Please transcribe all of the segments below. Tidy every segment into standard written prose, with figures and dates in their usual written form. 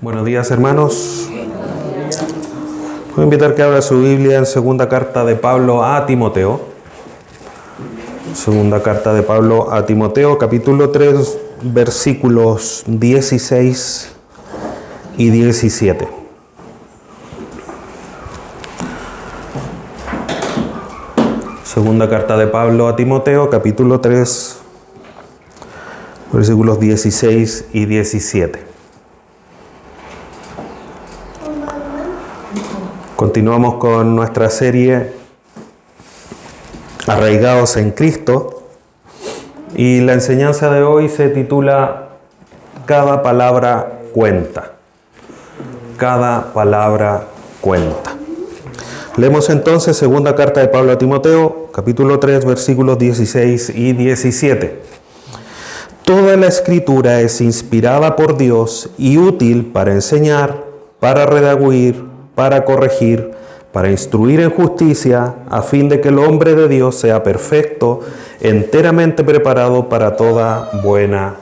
Buenos días, hermanos. Voy a invitar que abra su Biblia en segunda carta de Pablo a Timoteo. Segunda carta de Pablo a Timoteo, capítulo 3, versículos 16 y 17. Segunda carta de Pablo a Timoteo, capítulo 3, versículos 16 y 17. Continuamos con nuestra serie Arraigados en Cristo y la enseñanza de hoy se titula Cada palabra cuenta. Cada palabra cuenta. Leemos entonces segunda carta de Pablo a Timoteo, capítulo 3, versículos 16 y 17. Toda la Escritura es inspirada por Dios y útil para enseñar, para redarguir, para corregir, para instruir en justicia, a fin de que el hombre de Dios sea perfecto, enteramente preparado para toda buena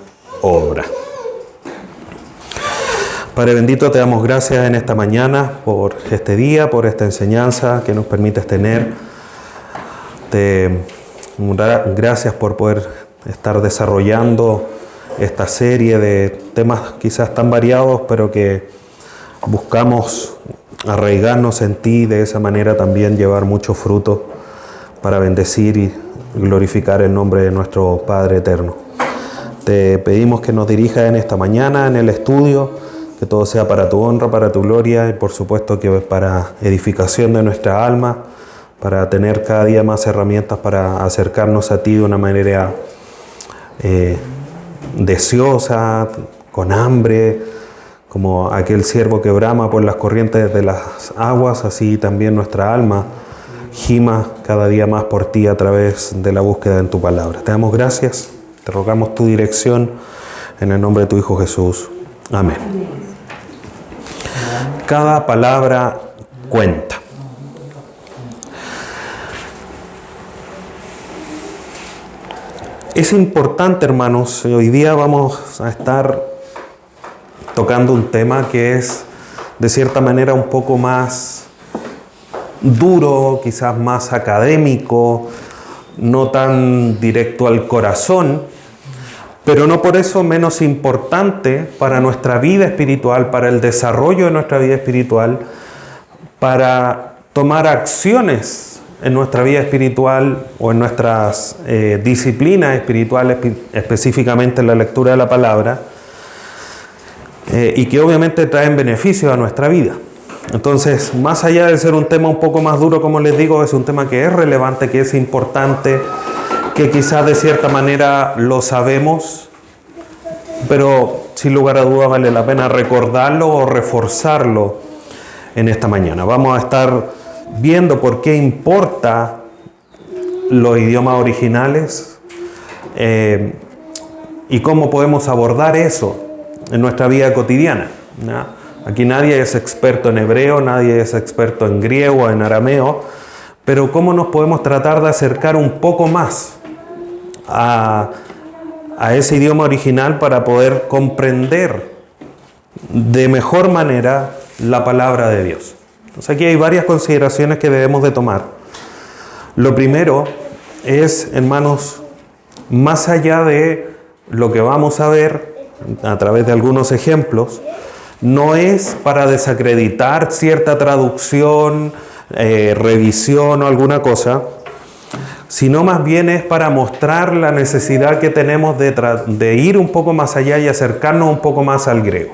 obra. Padre bendito, te damos gracias en esta mañana por este día, por esta enseñanza que nos permites tener. Gracias por poder estar desarrollando esta serie de temas quizás tan variados, pero que buscamos arraigarnos en ti, de esa manera también llevar mucho fruto para bendecir y glorificar el nombre de nuestro Padre eterno. Te pedimos que nos dirijas en esta mañana en el estudio, que todo sea para tu honra, para tu gloria y por supuesto que para edificación de nuestra alma, para tener cada día más herramientas para acercarnos a ti de una manera deseosa, con hambre, como aquel ciervo que brama por las corrientes de las aguas, así también nuestra alma gima cada día más por ti a través de la búsqueda en tu palabra. Te damos gracias, te rogamos tu dirección en el nombre de tu Hijo Jesús. Amén. Cada palabra cuenta. Es importante, hermanos, hoy día vamos a estar tocando un tema que es de cierta manera un poco más duro, quizás más académico, no tan directo al corazón, pero no por eso menos importante para nuestra vida espiritual, para el desarrollo de nuestra vida espiritual, para tomar acciones en nuestra vida espiritual o en nuestras disciplinas espirituales, específicamente en la lectura de la palabra, y que obviamente traen beneficios a nuestra vida. Entonces, más allá de ser un tema un poco más duro, como les digo, es un tema que es relevante, que es importante, que quizás de cierta manera lo sabemos, pero sin lugar a dudas vale la pena recordarlo o reforzarlo en esta mañana. Vamos a estar viendo por qué importa los idiomas originales y cómo podemos abordar eso en nuestra vida cotidiana, ¿no? Aquí nadie es experto en hebreo, nadie es experto en griego o en arameo, pero cómo nos podemos tratar de acercar un poco más a ese idioma original para poder comprender de mejor manera la palabra de Dios. Entonces aquí hay varias consideraciones que debemos de tomar. Lo primero es, hermanos, más allá de lo que vamos a ver a través de algunos ejemplos, no es para desacreditar cierta traducción, revisión o alguna cosa, sino más bien es para mostrar la necesidad que tenemos de ir un poco más allá y acercarnos un poco más al griego.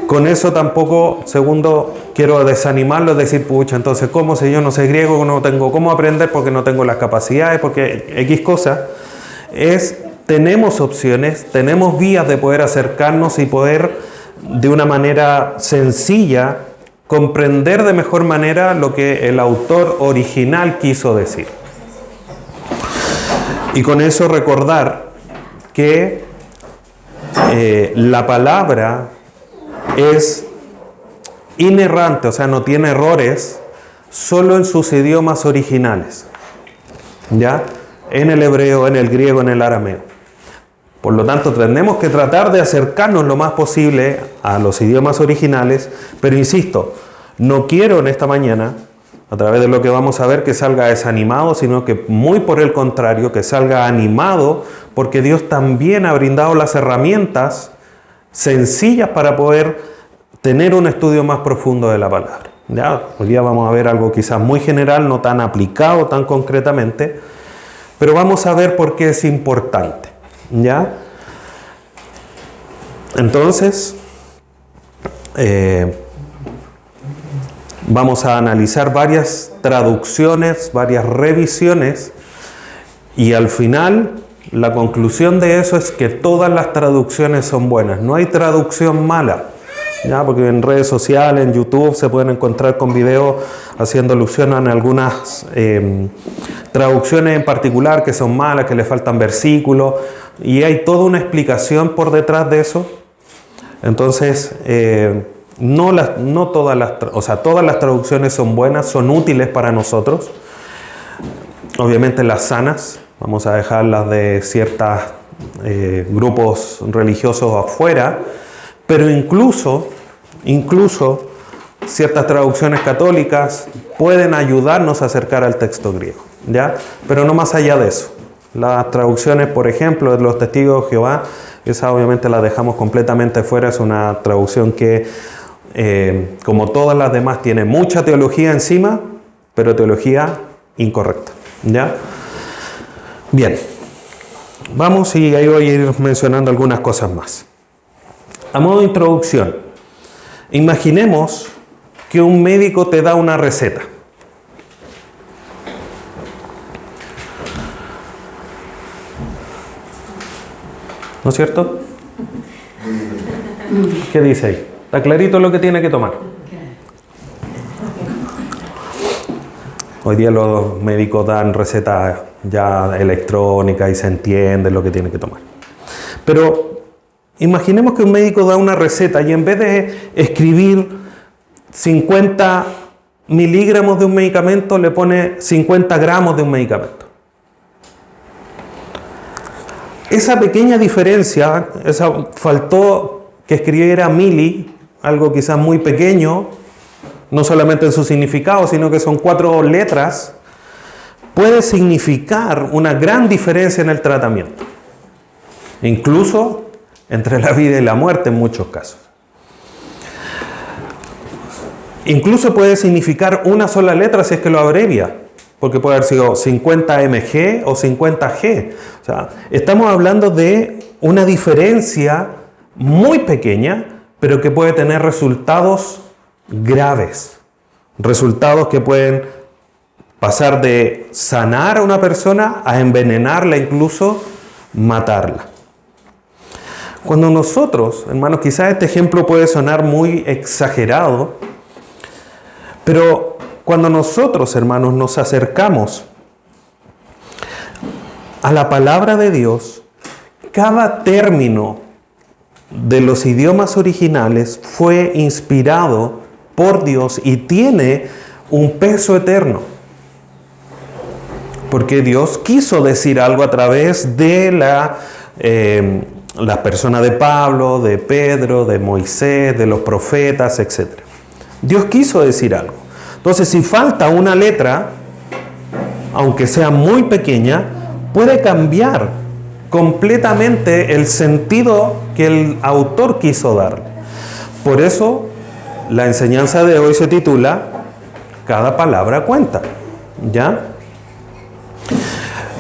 Con eso tampoco, segundo, quiero desanimarlo, es decir, pucha, entonces, ¿cómo si yo no sé griego, no tengo cómo aprender porque no tengo las capacidades, porque X cosa? Tenemos opciones, tenemos vías de poder acercarnos y poder de una manera sencilla comprender de mejor manera lo que el autor original quiso decir. Y con eso recordar que la palabra es inerrante, o sea, no tiene errores, solo en sus idiomas originales, ¿ya? En el hebreo, en el griego, en el arameo. Por lo tanto, tenemos que tratar de acercarnos lo más posible a los idiomas originales, pero insisto, no quiero en esta mañana, a través de lo que vamos a ver, que salga desanimado, sino que muy por el contrario, que salga animado, porque Dios también ha brindado las herramientas sencillas para poder tener un estudio más profundo de la palabra. ¿Ya? Hoy día vamos a ver algo quizás muy general, no tan aplicado tan concretamente, pero vamos a ver por qué es importante. ¿Ya? Entonces, vamos a analizar varias traducciones, varias revisiones, y al final la conclusión de eso es que todas las traducciones son buenas. No hay traducción mala, ¿ya? Porque en redes sociales, en YouTube, se pueden encontrar con videos haciendo alusión a algunas traducciones en particular que son malas, que le faltan versículos, y hay toda una explicación por detrás de eso. Entonces, todas las traducciones son buenas, son útiles para nosotros. Obviamente las sanas, vamos a dejarlas de ciertos grupos religiosos afuera, pero incluso ciertas traducciones católicas pueden ayudarnos a acercar al texto griego, ¿ya? Pero no más allá de eso. Las traducciones, por ejemplo, de los Testigos de Jehová, esa obviamente la dejamos completamente fuera. Es una traducción que, como todas las demás, tiene mucha teología encima, pero teología incorrecta, ¿ya? Bien, vamos y ahí voy a ir mencionando algunas cosas más. A modo de introducción, imaginemos que un médico te da una receta. ¿No es cierto? ¿Qué dice ahí? Está clarito lo que tiene que tomar. Hoy día los médicos dan recetas ya electrónicas y se entiende lo que tiene que tomar. Pero imaginemos que un médico da una receta y en vez de escribir 50 miligramos de un medicamento, le pone 50 gramos de un medicamento. Esa pequeña diferencia, faltó que escribiera mili, algo quizás muy pequeño, no solamente en su significado, sino que son 4 letras, puede significar una gran diferencia en el tratamiento. Incluso entre la vida y la muerte en muchos casos. Incluso puede significar una sola letra si es que lo abrevia, porque puede haber sido 50 mg o 50 g. O sea, estamos hablando de una diferencia muy pequeña, pero que puede tener resultados graves. Resultados que pueden pasar de sanar a una persona a envenenarla, incluso matarla. Cuando nosotros, hermanos, quizás este ejemplo puede sonar muy exagerado, pero cuando nosotros, hermanos, nos acercamos a la palabra de Dios, cada término de los idiomas originales fue inspirado por Dios y tiene un peso eterno. Porque Dios quiso decir algo a través de las personas de Pablo, de Pedro, de Moisés, de los profetas, etc. Dios quiso decir algo. Entonces, si falta una letra, aunque sea muy pequeña, puede cambiar completamente el sentido que el autor quiso darle. Por eso, la enseñanza de hoy se titula Cada palabra cuenta, ¿ya?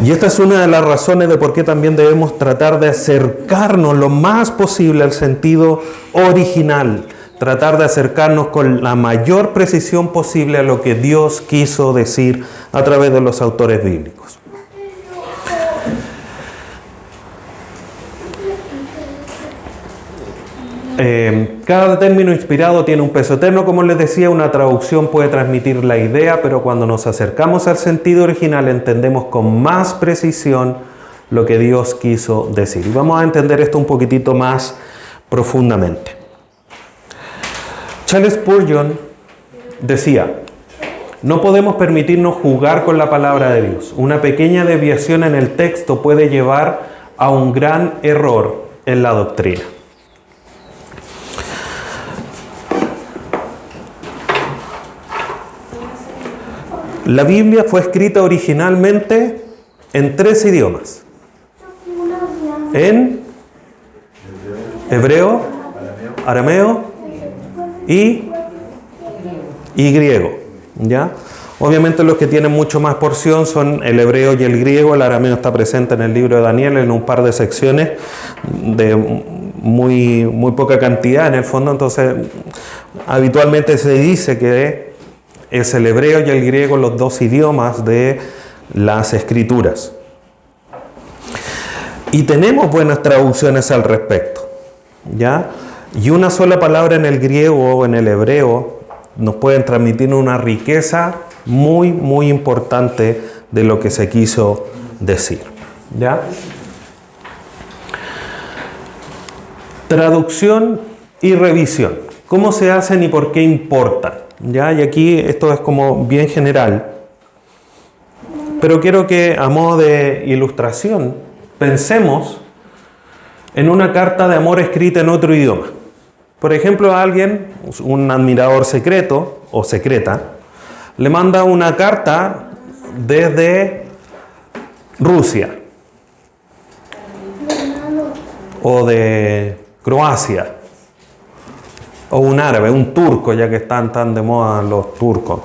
Y esta es una de las razones de por qué también debemos tratar de acercarnos lo más posible al sentido original. Tratar de acercarnos con la mayor precisión posible a lo que Dios quiso decir a través de los autores bíblicos. Cada término inspirado tiene un peso eterno. Como les decía, una traducción puede transmitir la idea, pero cuando nos acercamos al sentido original entendemos con más precisión lo que Dios quiso decir. Y vamos a entender esto un poquitito más profundamente. Charles Spurgeon decía: no podemos permitirnos jugar con la palabra de Dios. Una pequeña desviación en el texto puede llevar a un gran error en la doctrina. La Biblia fue escrita originalmente en 3 idiomas. En hebreo, arameo y griego. ¿Ya? Obviamente los que tienen mucho más porción son el hebreo y el griego. El arameo está presente en el libro de Daniel en un par de secciones de muy poca cantidad en el fondo. Entonces, habitualmente se dice que es el hebreo y el griego los 2 idiomas de las escrituras. Y tenemos buenas traducciones al respecto, ¿ya? Y una sola palabra en el griego o en el hebreo nos pueden transmitir una riqueza muy importante de lo que se quiso decir, ¿ya? Traducción y revisión. ¿Cómo se hacen y por qué importan? ¿Ya? Y aquí esto es como bien general, pero quiero que a modo de ilustración pensemos en una carta de amor escrita en otro idioma. Por ejemplo, a alguien, un admirador secreto o secreta, le manda una carta desde Rusia o de Croacia, o un árabe, un turco, ya que están tan de moda los turcos.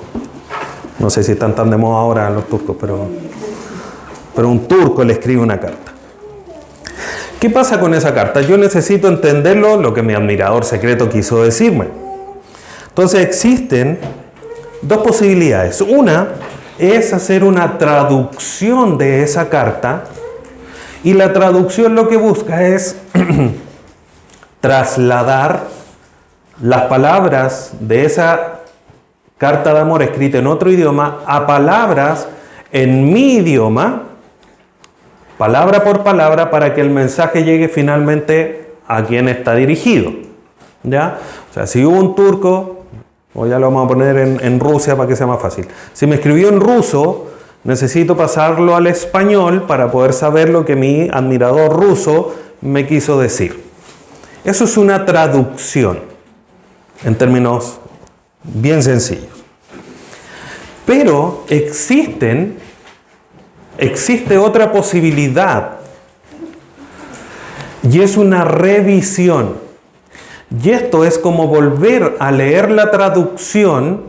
No sé si están tan de moda ahora los turcos, pero un turco le escribe una carta. ¿Qué pasa con esa carta? Yo necesito entenderlo, lo que mi admirador secreto quiso decirme. Entonces existen 2 posibilidades. Una es hacer una traducción de esa carta, y la traducción lo que busca es trasladar las palabras de esa carta de amor escrita en otro idioma a palabras en mi idioma, palabra por palabra, para que el mensaje llegue finalmente a quien está dirigido. ¿Ya? O sea, si hubo un turco, o ya lo vamos a poner en Rusia para que sea más fácil. Si me escribió en ruso, necesito pasarlo al español para poder saber lo que mi admirador ruso me quiso decir. Eso es una traducción, en términos bien sencillos. Pero existe otra posibilidad, y es una revisión. Y esto es como volver a leer la traducción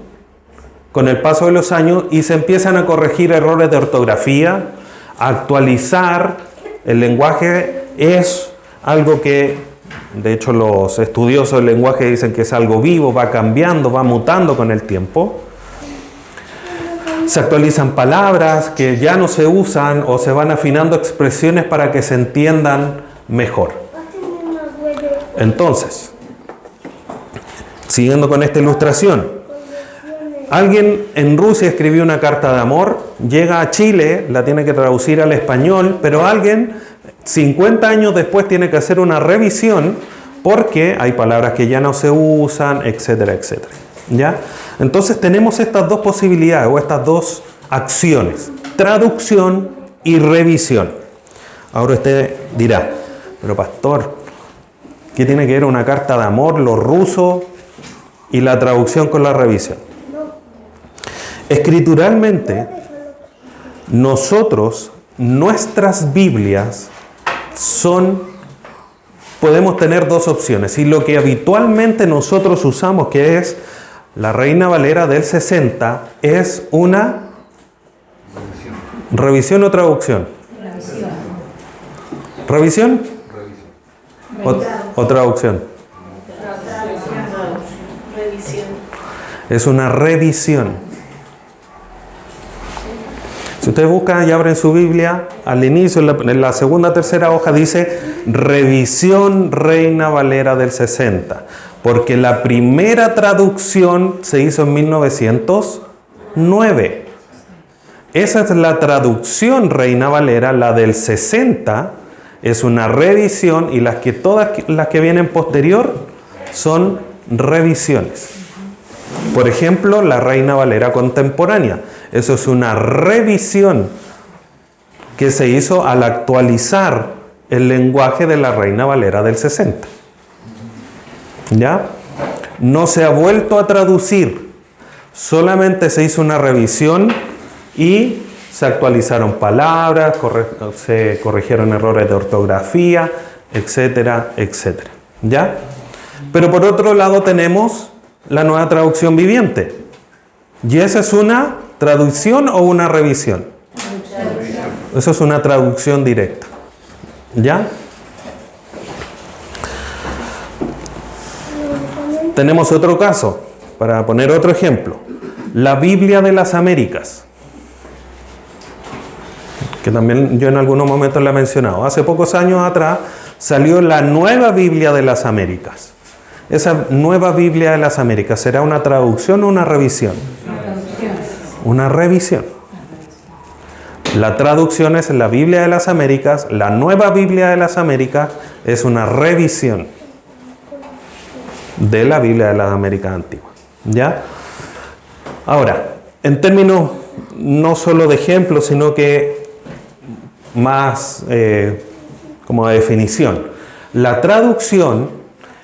con el paso de los años, y se empiezan a corregir errores de ortografía, a actualizar el lenguaje. Es algo que, de hecho, los estudiosos del lenguaje dicen que es algo vivo, va cambiando, va mutando con el tiempo. Se actualizan palabras que ya no se usan, o se van afinando expresiones para que se entiendan mejor. Entonces, siguiendo con esta ilustración, alguien en Rusia escribió una carta de amor, llega a Chile, la tiene que traducir al español, pero alguien 50 años después tiene que hacer una revisión porque hay palabras que ya no se usan, etcétera, etcétera. ¿Ya? Entonces tenemos estas 2 posibilidades, o estas 2 acciones: traducción y revisión. Ahora usted dirá, pero pastor, ¿qué tiene que ver una carta de amor, los rusos, y la traducción con la revisión? Escrituralmente, nuestras Biblias podemos tener 2 opciones, y lo que habitualmente nosotros usamos, que es la Reina Valera del 60, es una revisión o traducción. ¿Revisión? ¿O traducción? Es una revisión. Si ustedes buscan y abren su Biblia, al inicio, en la segunda o tercera hoja, dice Revisión Reina Valera del 60. Porque la primera traducción se hizo en 1909. Esa es la traducción Reina Valera. La del 60 es una revisión, y todas las que vienen posterior son revisiones. Por ejemplo, la Reina Valera contemporánea. Eso es una revisión que se hizo al actualizar el lenguaje de la Reina Valera del 60. ¿Ya? No se ha vuelto a traducir, solamente se hizo una revisión y se actualizaron palabras, se corrigieron errores de ortografía, etcétera, etcétera. ¿Ya? Pero por otro lado tenemos la Nueva Traducción Viviente. ¿Y esa es una traducción o una revisión? Eso es una traducción directa. ¿Ya? Tenemos otro caso, para poner otro ejemplo. La Biblia de las Américas, que también yo en algunos momentos la he mencionado. Hace pocos años atrás salió la Nueva Biblia de las Américas. Esa Nueva Biblia de las Américas, ¿será una traducción o una revisión? Una revisión. La traducción es la Biblia de las Américas, la Nueva Biblia de las Américas es una revisión de la Biblia de las Américas antigua. ¿Ya? Ahora, en términos no solo de ejemplo, sino que más como de definición. La traducción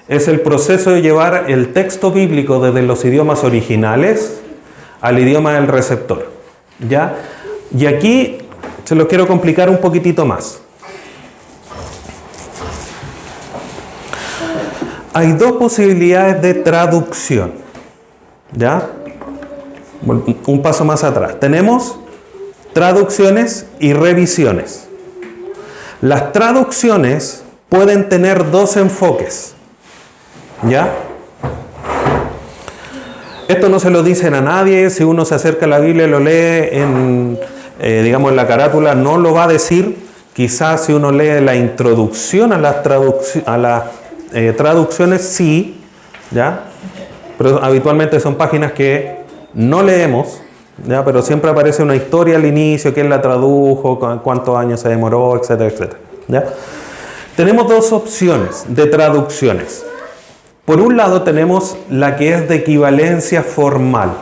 es el proceso de llevar el texto bíblico desde los idiomas originales al idioma del receptor. ¿Ya? Y aquí se lo quiero complicar un poquitito más. Hay dos posibilidades de traducción. ¿Ya? Un paso más atrás. Tenemos traducciones y revisiones. Las traducciones pueden tener dos enfoques. ¿Ya? Esto no se lo dicen a nadie. Si uno se acerca a la Biblia y lo lee en la carátula, no lo va a decir. Quizás si uno lee la introducción a las traducciones, sí. ¿Ya? Pero habitualmente son páginas que no leemos. ¿Ya? Pero siempre aparece una historia al inicio, quién la tradujo, cuántos años se demoró, etcétera, etcétera. ¿Ya? Tenemos dos opciones de traducciones. Por un lado tenemos la que es de equivalencia formal.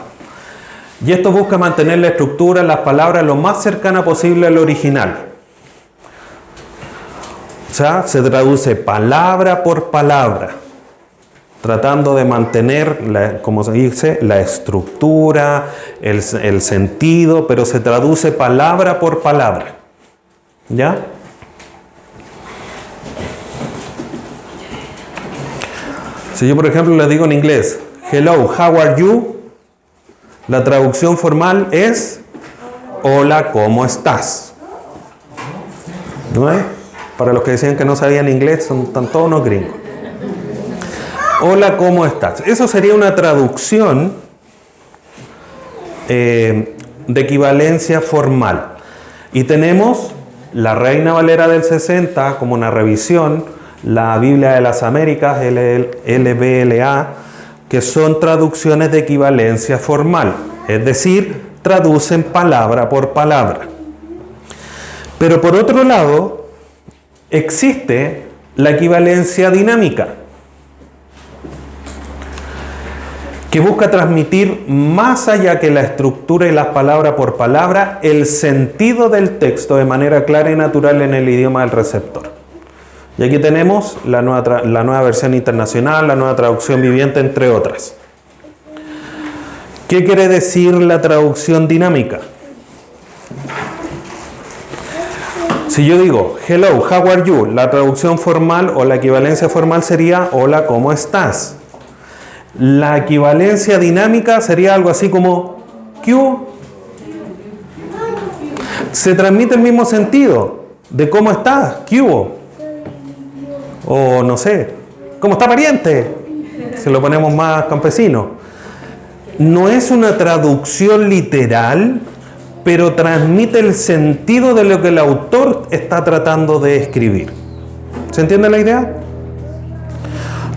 Y esto busca mantener la estructura, las palabras lo más cercana posible al original. O sea, se traduce palabra por palabra, tratando de mantener, como se dice, la estructura, el sentido, pero se traduce palabra por palabra. ¿Ya? Si yo, por ejemplo, les digo en inglés, hello, how are you? La traducción formal es, hola, ¿cómo estás? ¿No es? Para los que decían que no sabían inglés, están todos unos gringos. Hola, ¿cómo estás? Eso sería una traducción de equivalencia formal. Y tenemos la Reina Valera del 60 como una revisión, la Biblia de las Américas, LBLA, que son traducciones de equivalencia formal. Es decir, traducen palabra por palabra. Pero por otro lado, existe la equivalencia dinámica, que busca transmitir más allá que la estructura y las palabras por palabra, el sentido del texto de manera clara y natural en el idioma del receptor. Y aquí tenemos la nueva versión internacional, la nueva traducción viviente, entre otras. ¿Qué quiere decir la traducción dinámica? Si yo digo, hello, how are you? La traducción formal o la equivalencia formal sería, hola, ¿cómo estás? La equivalencia dinámica sería algo así como, ¿qué hubo? Se transmite el mismo sentido de cómo estás, ¿qué hubo? O no sé, ¿cómo está pariente? Si lo ponemos más campesino. No es una traducción literal, pero transmite el sentido de lo que el autor está tratando de escribir. ¿Se entiende la idea?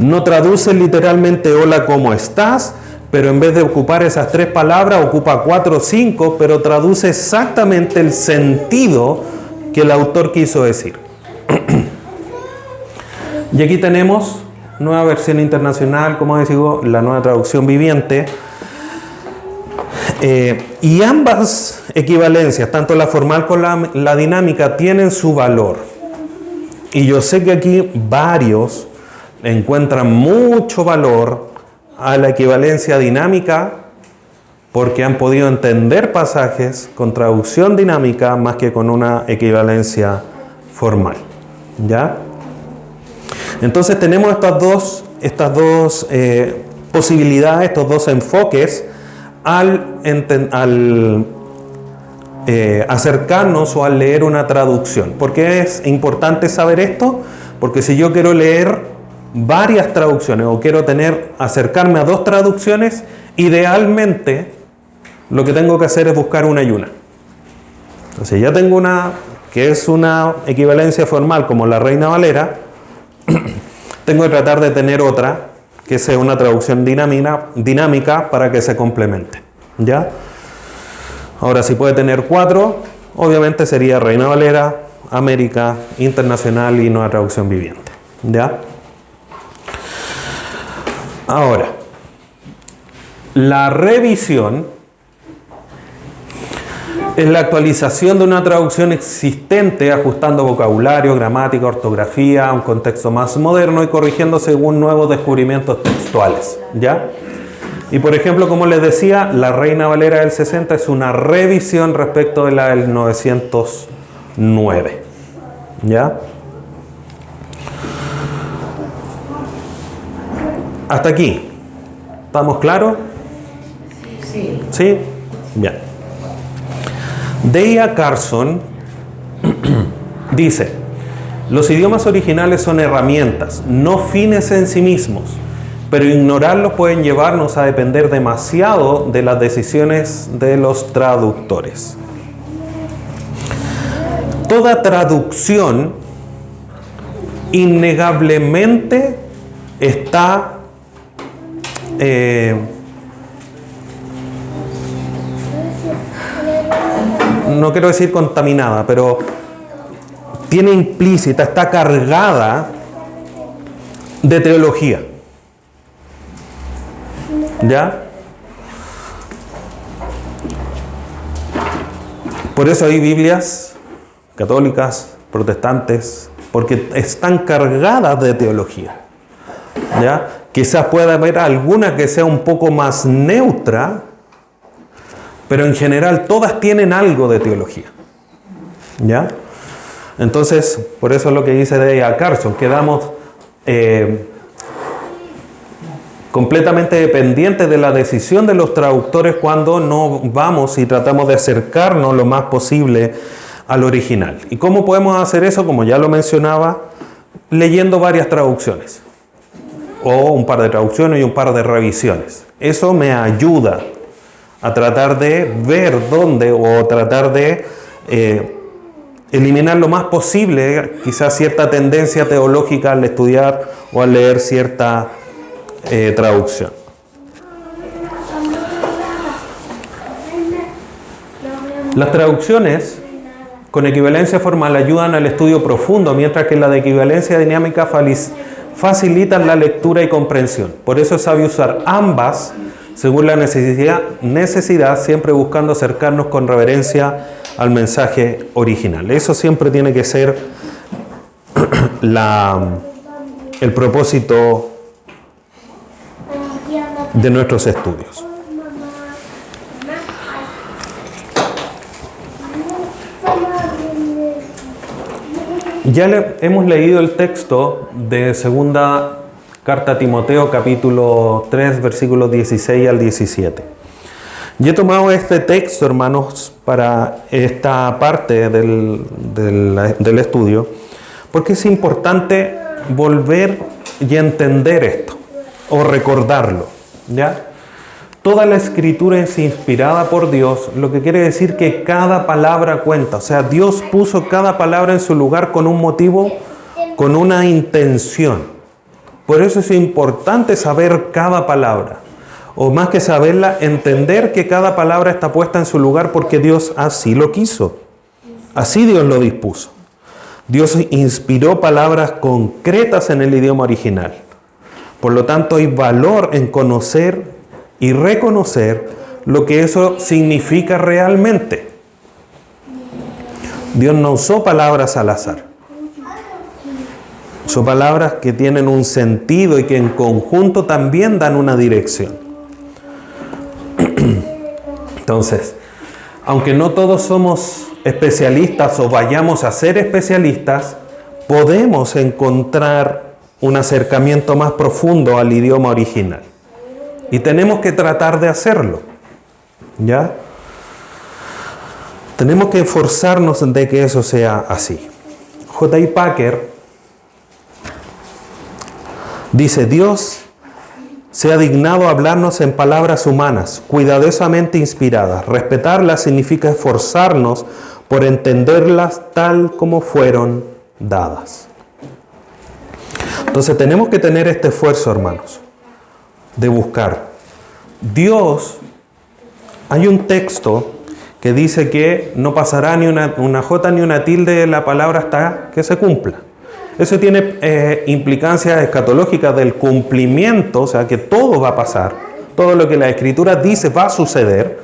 No traduce literalmente hola, ¿cómo estás? Pero en vez de ocupar esas tres palabras, ocupa 4 o 5, pero traduce exactamente el sentido que el autor quiso decir. Y aquí tenemos nueva versión internacional, como digo, la nueva traducción viviente. Y ambas equivalencias, tanto la formal como la dinámica, tienen su valor. Y yo sé que aquí varios encuentran mucho valor a la equivalencia dinámica porque han podido entender pasajes con traducción dinámica más que con una equivalencia formal. ¿Ya? Entonces tenemos estas dos posibilidades, estos dos enfoques al acercarnos o al leer una traducción. ¿Por qué es importante saber esto? Porque si yo quiero leer varias traducciones o quiero acercarme a dos traducciones, idealmente lo que tengo que hacer es buscar una y una. Entonces ya tengo una que es una equivalencia formal como la Reina Valera, tengo que tratar de tener otra que sea una traducción dinámica para que se complemente. ¿Ya? Ahora, si puede tener 4, obviamente sería Reina Valera, América, Internacional y Nueva Traducción Viviente. ¿Ya? Ahora, la revisión es la actualización de una traducción existente, ajustando vocabulario, gramática, ortografía a un contexto más moderno y corrigiendo según nuevos descubrimientos textuales. ¿Ya? Y por ejemplo, como les decía, la Reina Valera del 60 es una revisión respecto de la del 909. ¿Ya? Hasta aquí. ¿Estamos claros? Sí. ¿Sí? Bien. D.A. Carson dice: los idiomas originales son herramientas, no fines en sí mismos, pero ignorarlos pueden llevarnos a depender demasiado de las decisiones de los traductores. Toda traducción innegablemente está no quiero decir contaminada, pero tiene implícita, está cargada de teología. ¿Ya? Por eso hay Biblias católicas, protestantes, porque están cargadas de teología. ¿Ya? Quizás pueda haber alguna que sea un poco más neutra, pero en general todas tienen algo de teología. ¿Ya? Entonces, por eso es lo que dice D.A. Carson, quedamos completamente dependientes de la decisión de los traductores cuando no vamos y tratamos de acercarnos lo más posible al original. ¿Y cómo podemos hacer eso? Como ya lo mencionaba, leyendo varias traducciones, o un par de traducciones y un par de revisiones. Eso me ayuda a tratar de ver dónde, o tratar de eliminar lo más posible quizás cierta tendencia teológica al estudiar o al leer cierta traducción. Las traducciones con equivalencia formal ayudan al estudio profundo, mientras que las de equivalencia dinámica facilitan la lectura y comprensión. Por eso es sabio usar ambas según la necesidad, siempre buscando acercarnos con reverencia al mensaje original. Eso siempre tiene que ser el propósito de nuestros estudios. Ya hemos leído el texto de segunda carta a Timoteo, capítulo 3, versículos 16 al 17. Y he tomado este texto, hermanos, para esta parte del estudio, porque es importante volver y entender esto, o recordarlo, ¿ya? Toda la escritura es inspirada por Dios, lo que quiere decir que cada palabra cuenta. O sea, Dios puso cada palabra en su lugar con un motivo, con una intención. Por eso es importante saber cada palabra. O más que saberla, entender que cada palabra está puesta en su lugar porque Dios así lo quiso. Así Dios lo dispuso. Dios inspiró palabras concretas en el idioma original. Por lo tanto, hay valor en conocer y reconocer lo que eso significa realmente. Dios no usó palabras al azar. Son palabras que tienen un sentido y que en conjunto también dan una dirección. Entonces, aunque no todos somos especialistas o vayamos a ser especialistas, podemos encontrar un acercamiento más profundo al idioma original. Y tenemos que tratar de hacerlo. ¿Ya? Tenemos que esforzarnos de que eso sea así. J.I. Packer dice: Dios se ha dignado a hablarnos en palabras humanas, cuidadosamente inspiradas. Respetarlas significa esforzarnos por entenderlas tal como fueron dadas. Entonces tenemos que tener este esfuerzo, hermanos, de buscar. Dios, hay un texto que dice que no pasará ni una jota ni una tilde de la palabra hasta que se cumpla. Eso tiene implicancias escatológicas del cumplimiento, o sea que todo va a pasar, todo lo que la Escritura dice va a suceder,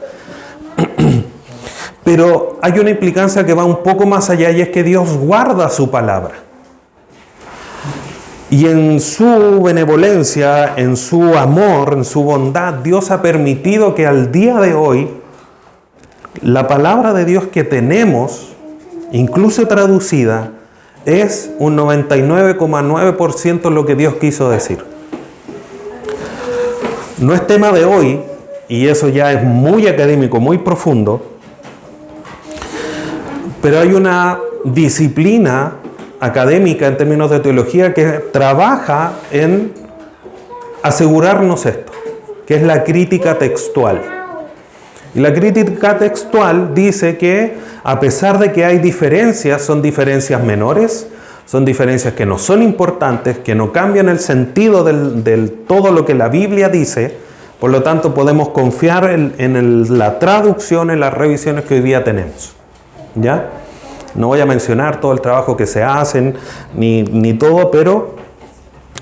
pero hay una implicancia que va un poco más allá y es que Dios guarda su palabra. Y en su benevolencia, en su amor, en su bondad, Dios ha permitido que al día de hoy la palabra de Dios que tenemos, incluso traducida, es un 99,9% lo que Dios quiso decir. No es tema de hoy, y eso ya es muy académico, muy profundo, pero hay una disciplina académica en términos de teología que trabaja en asegurarnos esto, que es la crítica textual. Y la crítica textual dice que a pesar de que hay diferencias, son diferencias menores, son diferencias que no son importantes, que no cambian el sentido del todo lo que la Biblia dice, por lo tanto podemos confiar en la traducción, en las revisiones que hoy día tenemos. ¿Ya? No voy a mencionar todo el trabajo que se hacen, ni todo, pero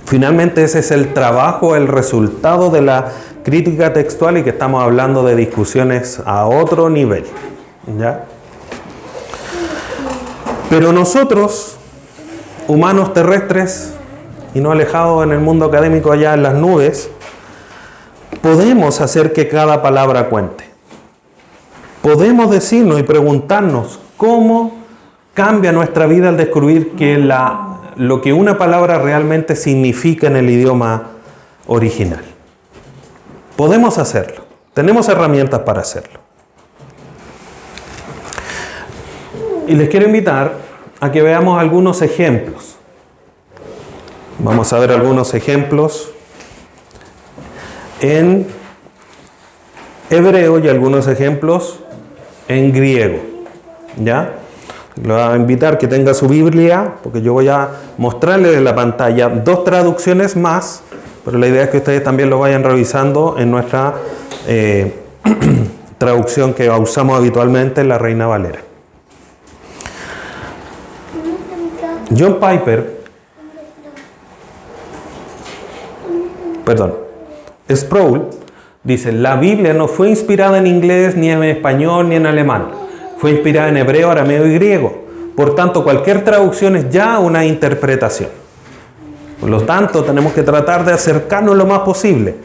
finalmente ese es el trabajo, el resultado de la crítica textual, y que estamos hablando de discusiones a otro nivel. ¿Ya? Pero nosotros, humanos terrestres y no alejados en el mundo académico allá en las nubes, podemos hacer que cada palabra cuente. Podemos decirnos y preguntarnos cómo cambia nuestra vida al descubrir que lo que una palabra realmente significa en el idioma original. Podemos hacerlo. Tenemos herramientas para hacerlo. Y les quiero invitar a que veamos algunos ejemplos. Vamos a ver algunos ejemplos en hebreo y algunos ejemplos en griego. ¿Ya? Le voy a invitar que tenga su Biblia, porque yo voy a mostrarles en la pantalla dos traducciones más, pero la idea es que ustedes también lo vayan revisando en nuestra traducción que usamos habitualmente, la Reina Valera. John Piper, Sproul, dice: la Biblia no fue inspirada en inglés, ni en español, ni en alemán. Fue inspirada en hebreo, arameo y griego. Por tanto, cualquier traducción es ya una interpretación. Por lo tanto, tenemos que tratar de acercarnos lo más posible,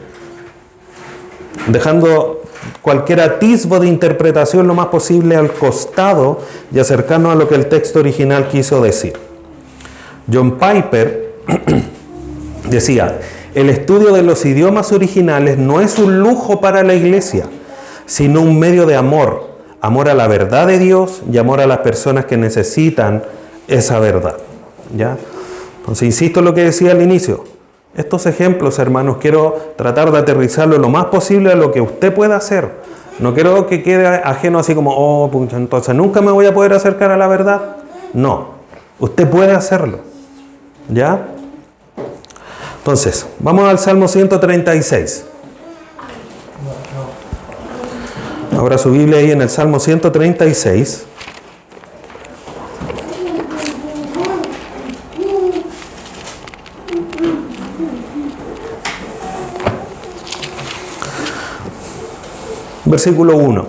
dejando cualquier atisbo de interpretación lo más posible al costado y acercarnos a lo que el texto original quiso decir. John Piper decía: el estudio de los idiomas originales no es un lujo para la iglesia, sino un medio de amor a la verdad de Dios y amor a las personas que necesitan esa verdad. ¿Ya? Entonces, insisto en lo que decía al inicio. Estos ejemplos, hermanos, quiero tratar de aterrizarlo lo más posible a lo que usted pueda hacer. No quiero que quede ajeno así como, entonces nunca me voy a poder acercar a la verdad. No, usted puede hacerlo. ¿Ya? Entonces, vamos al Salmo 136. Ahora su Biblia ahí en el Salmo 136. Versículo 1.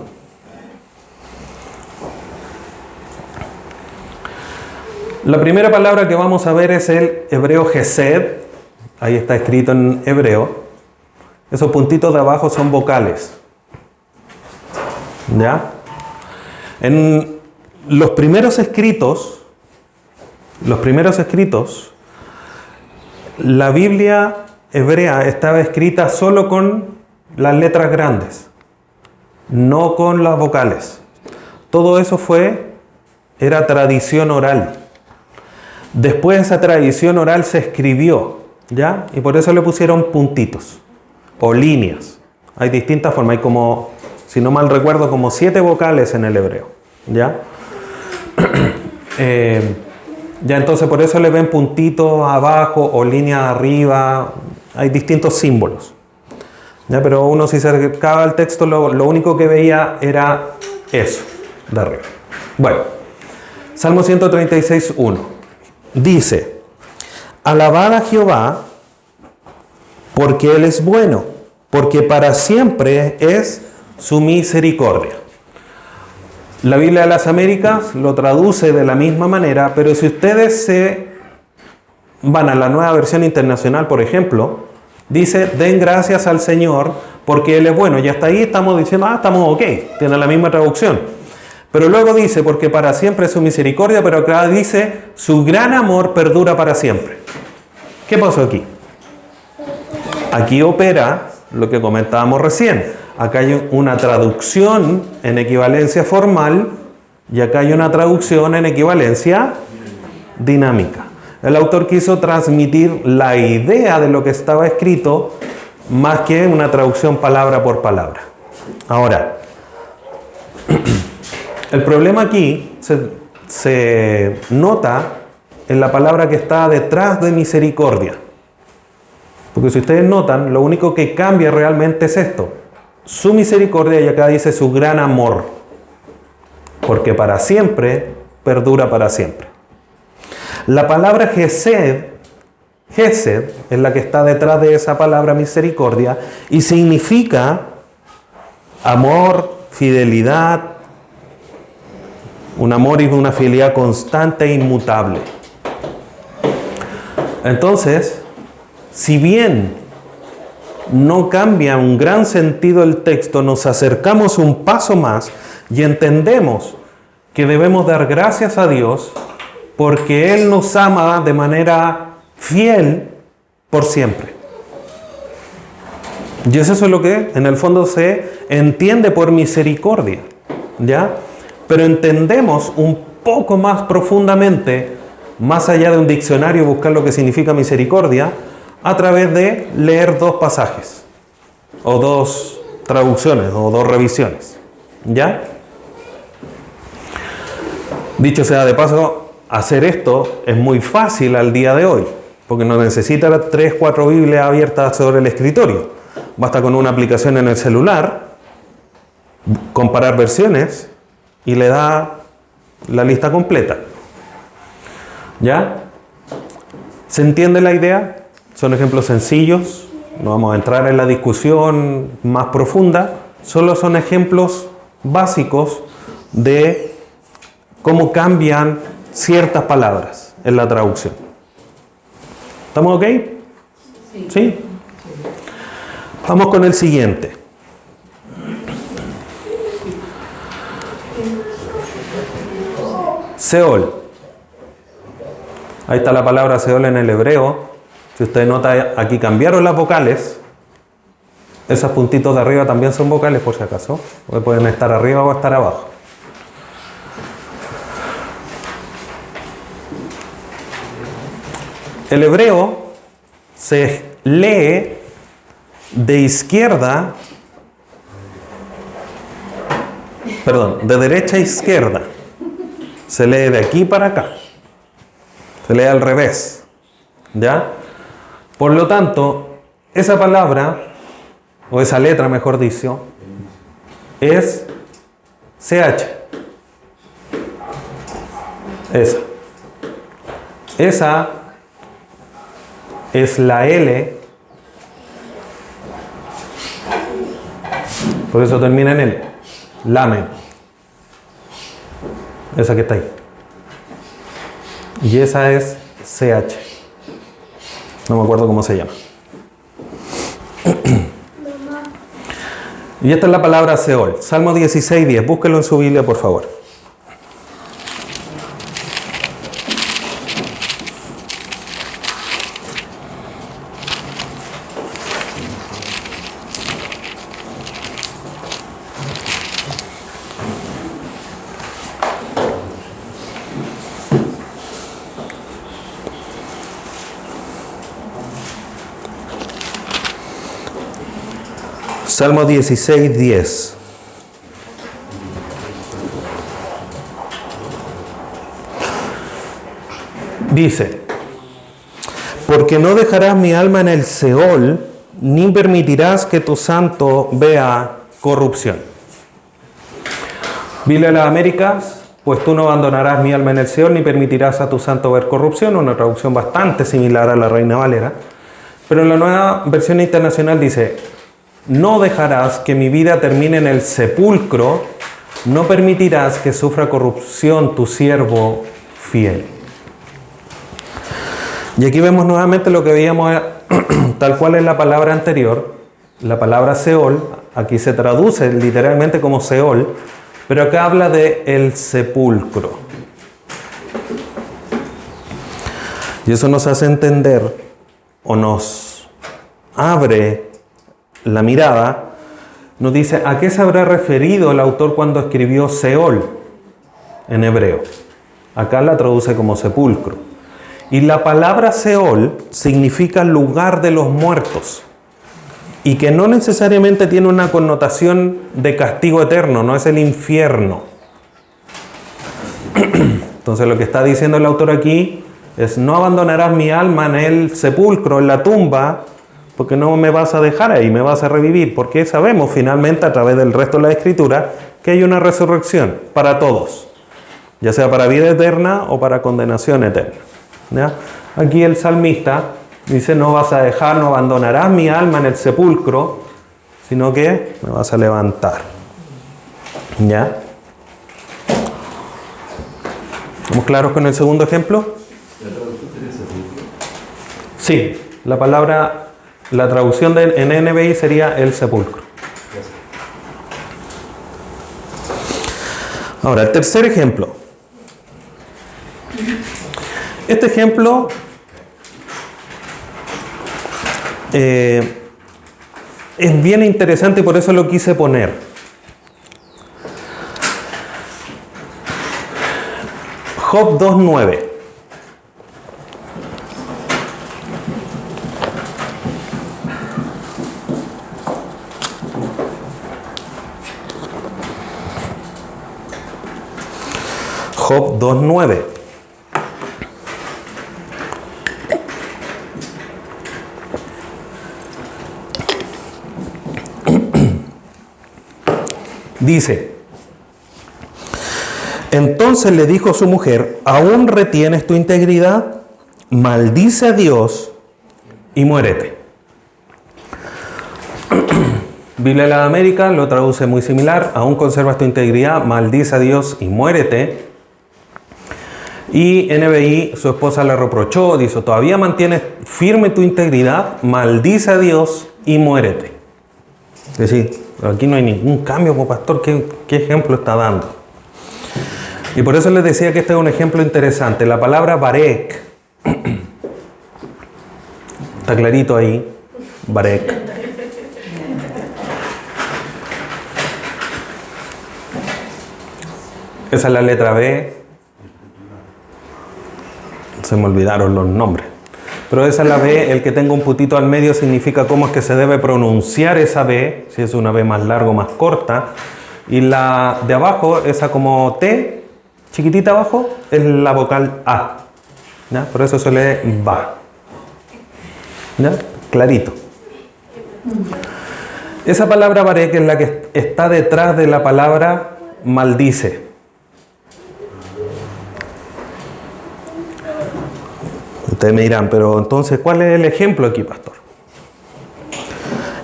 La primera palabra que vamos a ver es el hebreo gesed. Ahí está escrito en hebreo. Esos puntitos de abajo son vocales. ¿Ya? En los primeros escritos, la Biblia hebrea estaba escrita solo con las letras grandes, no con las vocales. Todo eso era tradición oral. Después esa tradición oral se escribió, ¿ya? Y por eso le pusieron puntitos o líneas. Hay distintas formas, hay como, si no mal recuerdo, como 7 vocales en el hebreo, ¿ya? Ya entonces por eso le ven puntitos abajo o líneas arriba, hay distintos símbolos. ¿Ya? Pero uno si se acercaba al texto lo único que veía era eso, de arriba. Bueno, Salmo 136:1 dice: alabad a Jehová porque Él es bueno, porque para siempre es su misericordia. La Biblia de las Américas lo traduce de la misma manera, pero si ustedes se van a la Nueva Versión Internacional, por ejemplo, dice: den gracias al Señor porque Él es bueno. Y hasta ahí estamos diciendo, estamos ok, tiene la misma traducción. Pero luego dice: porque para siempre es su misericordia, pero acá dice: su gran amor perdura para siempre. ¿Qué pasó aquí? Aquí opera lo que comentábamos recién. Acá hay una traducción en equivalencia formal y acá hay una traducción en equivalencia dinámica. El autor quiso transmitir la idea de lo que estaba escrito más que una traducción palabra por palabra. Ahora, el problema aquí se nota en la palabra que está detrás de misericordia. Porque si ustedes notan, lo único que cambia realmente es esto: su misericordia, y acá dice su gran amor. Porque para siempre, perdura para siempre. La palabra gesed es la que está detrás de esa palabra misericordia y significa amor, fidelidad, un amor y una fidelidad constante e inmutable. Entonces, si bien no cambia un gran sentido el texto, nos acercamos un paso más y entendemos que debemos dar gracias a Dios porque Él nos ama de manera fiel por siempre. Y eso es lo que en el fondo se entiende por misericordia, ¿ya? Pero entendemos un poco más profundamente, más allá de un diccionario, buscar lo que significa misericordia, a través de leer 2 pasajes, o 2 traducciones, o 2 revisiones, ¿ya? Dicho sea de paso, hacer esto es muy fácil al día de hoy, porque no necesita 3, 4 Biblias abiertas sobre el escritorio. Basta con una aplicación en el celular, comparar versiones, y le da la lista completa. ¿Ya? ¿Se entiende la idea? Son ejemplos sencillos, no vamos a entrar en la discusión más profunda, solo son ejemplos básicos de cómo cambian ciertas palabras en la traducción. ¿Estamos ok? ¿Sí? Vamos con el siguiente. Seol. Ahí está la palabra Seol en el hebreo. Si usted nota, aquí cambiaron las vocales. Esos puntitos de arriba también son vocales, por si acaso. Pueden estar arriba o estar abajo. El hebreo se lee de derecha a izquierda. Se lee de aquí para acá. Se lee al revés. ¿Ya? Por lo tanto, esa palabra, o esa letra mejor dicho, es CH. Esa es la L. Por eso termina en L. Lamen. Esa que está ahí. Y esa es CH. No me acuerdo cómo se llama. Y esta es la palabra Seol. Salmo 16:10. Búsquelo en su Biblia, por favor. Salmo 16:10. Dice: porque no dejarás mi alma en el Seol, ni permitirás que tu santo vea corrupción. Biblia de las Américas: pues tú no abandonarás mi alma en el Seol, ni permitirás a tu santo ver corrupción. Una traducción bastante similar a la Reina Valera. Pero en la Nueva Versión Internacional dice: no dejarás que mi vida termine en el sepulcro, no permitirás que sufra corrupción tu siervo fiel. Y aquí vemos nuevamente lo que veíamos tal cual en la palabra anterior. La palabra Seol, aquí se traduce literalmente como Seol, pero acá habla de el sepulcro. Y eso nos hace entender, o nos abre la mirada, nos dice a qué se habrá referido el autor cuando escribió Seol en hebreo. Acá la traduce como sepulcro. Y la palabra Seol significa lugar de los muertos. Y que no necesariamente tiene una connotación de castigo eterno, no es el infierno. Entonces lo que está diciendo el autor aquí es: no abandonarás mi alma en el sepulcro, en la tumba, porque no me vas a dejar ahí, me vas a revivir. Porque sabemos finalmente a través del resto de la Escritura que hay una resurrección para todos, ya sea para vida eterna o para condenación eterna. ¿Ya? Aquí el salmista dice: no vas a dejar, no abandonarás mi alma en el sepulcro, sino que me vas a levantar. ¿Ya? ¿Estamos claros con el segundo ejemplo? Sí, la palabra... La traducción en NBI sería el sepulcro. Ahora, el tercer ejemplo. Este ejemplo es bien interesante y por eso lo quise poner. Job 2:9. Job 2:9. Dice: entonces le dijo su mujer: ¿aún retienes tu integridad? Maldice a Dios y muérete. Biblia de las Américas lo traduce muy similar: aún conservas tu integridad, maldice a Dios y muérete. Y NBI, su esposa le reprochó, dice: todavía mantienes firme tu integridad, maldice a Dios y muérete. Es decir, aquí no hay ningún cambio, pastor. ¿Qué ejemplo está dando? Y por eso les decía que este es un ejemplo interesante. La palabra Barek, está clarito ahí, Barek. Esa es la letra B. Se me olvidaron los nombres. Pero esa es la B. El que tenga un putito al medio significa cómo es que se debe pronunciar esa B. Si es una B más larga o más corta. Y la de abajo, esa como T, chiquitita abajo, es la vocal A. ¿Ya? Por eso se lee ba. ¿Ya? Clarito. Esa palabra Barek es la que está detrás de la palabra maldice. Ustedes me dirán: pero entonces, ¿cuál es el ejemplo aquí, pastor?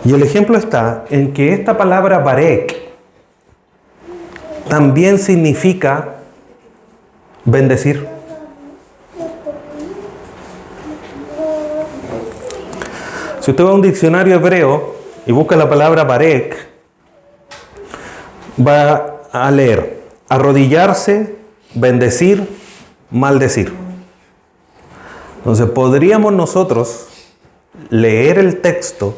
Y el ejemplo está en que esta palabra Barek también significa bendecir. Si usted va a un diccionario hebreo y busca la palabra barek, va a leer arrodillarse, bendecir, maldecir. Entonces podríamos nosotros leer el texto.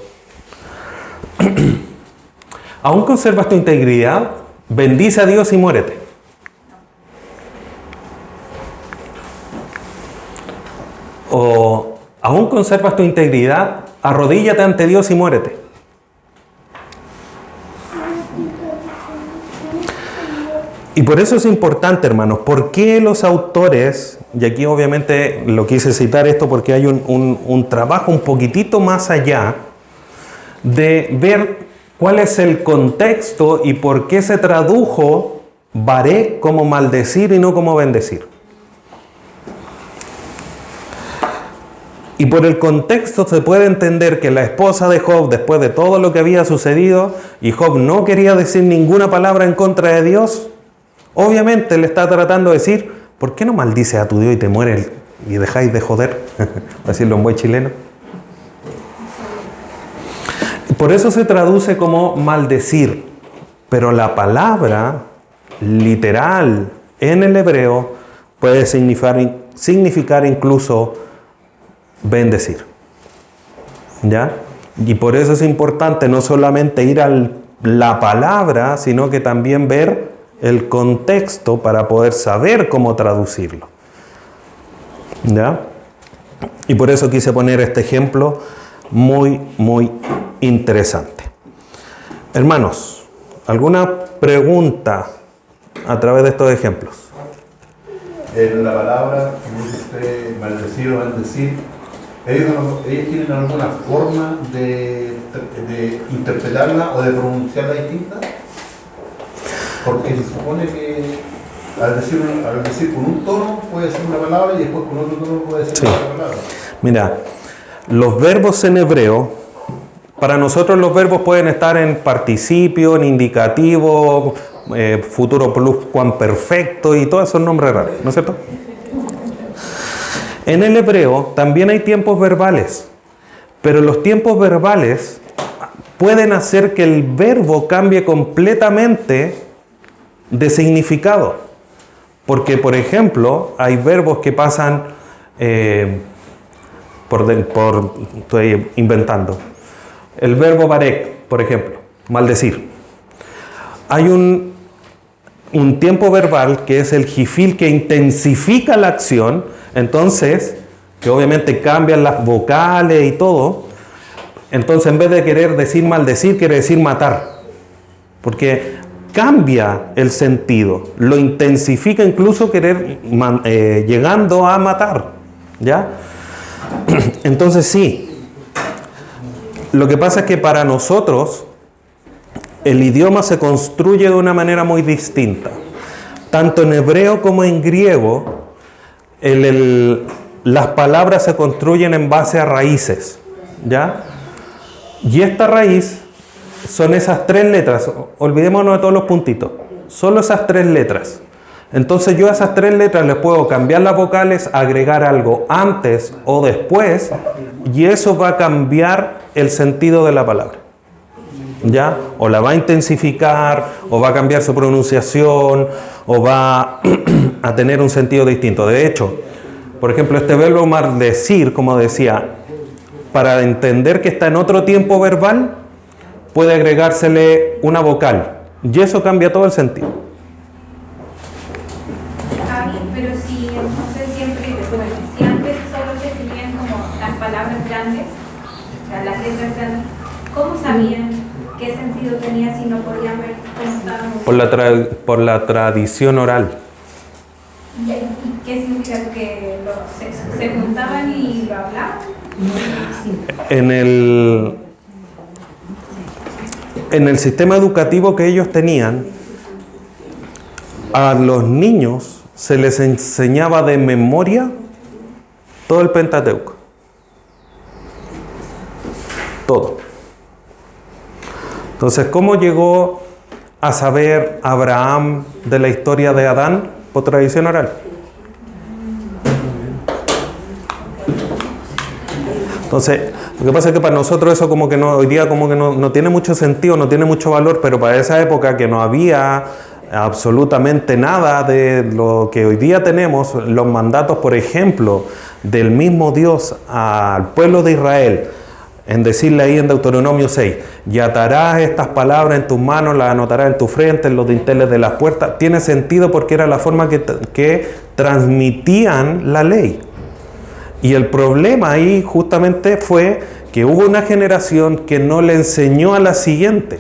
¿Aún conservas tu integridad? Bendice a Dios y muérete. O ¿aún conservas tu integridad? Arrodíllate ante Dios y muérete. Y por eso es importante, hermanos, ¿por qué los autores, y aquí obviamente lo quise citar esto porque hay un trabajo un poquitito más allá de ver cuál es el contexto y por qué se tradujo barek como maldecir y no como bendecir? Y por el contexto se puede entender que la esposa de Job, después de todo lo que había sucedido, y Job no quería decir ninguna palabra en contra de Dios, obviamente le está tratando de decir, ¿por qué no maldices a tu Dios y te mueres y dejáis de joder? Para decirlo en buen chileno. Por eso se traduce como maldecir, pero la palabra literal en el hebreo puede significar incluso bendecir. ¿Ya? Y por eso es importante no solamente ir a la palabra, sino que también ver el contexto para poder saber cómo traducirlo. ¿Ya? Y por eso quise poner este ejemplo muy, muy interesante. Hermanos, ¿alguna pregunta a través de estos ejemplos? En la palabra, como dice usted, maldecir o bendecir, ¿ellos tienen alguna forma de interpretarla o de pronunciarla distinta? Porque se supone que al decir con un tono puede ser una palabra y después con otro tono puede ser otra palabra. Mira, los verbos en hebreo, para nosotros los verbos pueden estar en participio, en indicativo, futuro pluscuamperfecto y todos esos nombres raros, ¿no es cierto? En el hebreo también hay tiempos verbales, pero los tiempos verbales pueden hacer que el verbo cambie completamente de significado. Porque, por ejemplo, hay verbos que pasan, estoy inventando, el verbo barek, por ejemplo, maldecir. Hay un tiempo verbal que es el jifil, que intensifica la acción, entonces, que obviamente cambian las vocales y todo. Entonces, en vez de querer decir maldecir, quiere decir matar. Porque cambia el sentido, lo intensifica, incluso llegando a matar. ¿Ya? Entonces sí, lo que pasa es que para nosotros el idioma se construye de una manera muy distinta. Tanto en hebreo como en griego, las palabras se construyen en base a raíces. ¿Ya? Y esta raíz son esas tres letras, olvidémonos de todos los puntitos, solo esas tres letras. Entonces yo a esas tres letras les puedo cambiar las vocales, agregar algo antes o después, y eso va a cambiar el sentido de la palabra. ¿Ya? O la va a intensificar, o va a cambiar su pronunciación, o va a tener un sentido distinto. De hecho, por ejemplo, este verbo maldecir, como decía, para entender que está en otro tiempo verbal, puede agregársele una vocal, y eso cambia todo el sentido. Pero si entonces siempre, bueno, si antes solo se escribían como las palabras grandes, o sea, las letras grandes, ¿cómo sabían qué sentido tenía si no podían ver cómo estaban? Por la tradición oral. ¿Y qué significa? ¿Que se juntaban y lo hablaban? En el sistema educativo que ellos tenían, a los niños se les enseñaba de memoria todo el Pentateuco. Todo. Entonces, ¿cómo llegó a saber Abraham de la historia de Adán? Por tradición oral. Entonces, lo que pasa es que para nosotros eso como que no, hoy día como que no tiene mucho sentido, no tiene mucho valor, pero para esa época que no había absolutamente nada de lo que hoy día tenemos, los mandatos, por ejemplo, del mismo Dios al pueblo de Israel, en decirle ahí en Deuteronomio 6, y atarás estas palabras en tus manos, las anotarás en tu frente, en los dinteles de las puertas, tiene sentido porque era la forma que transmitían la ley. Y el problema ahí justamente fue que hubo una generación que no le enseñó a la siguiente.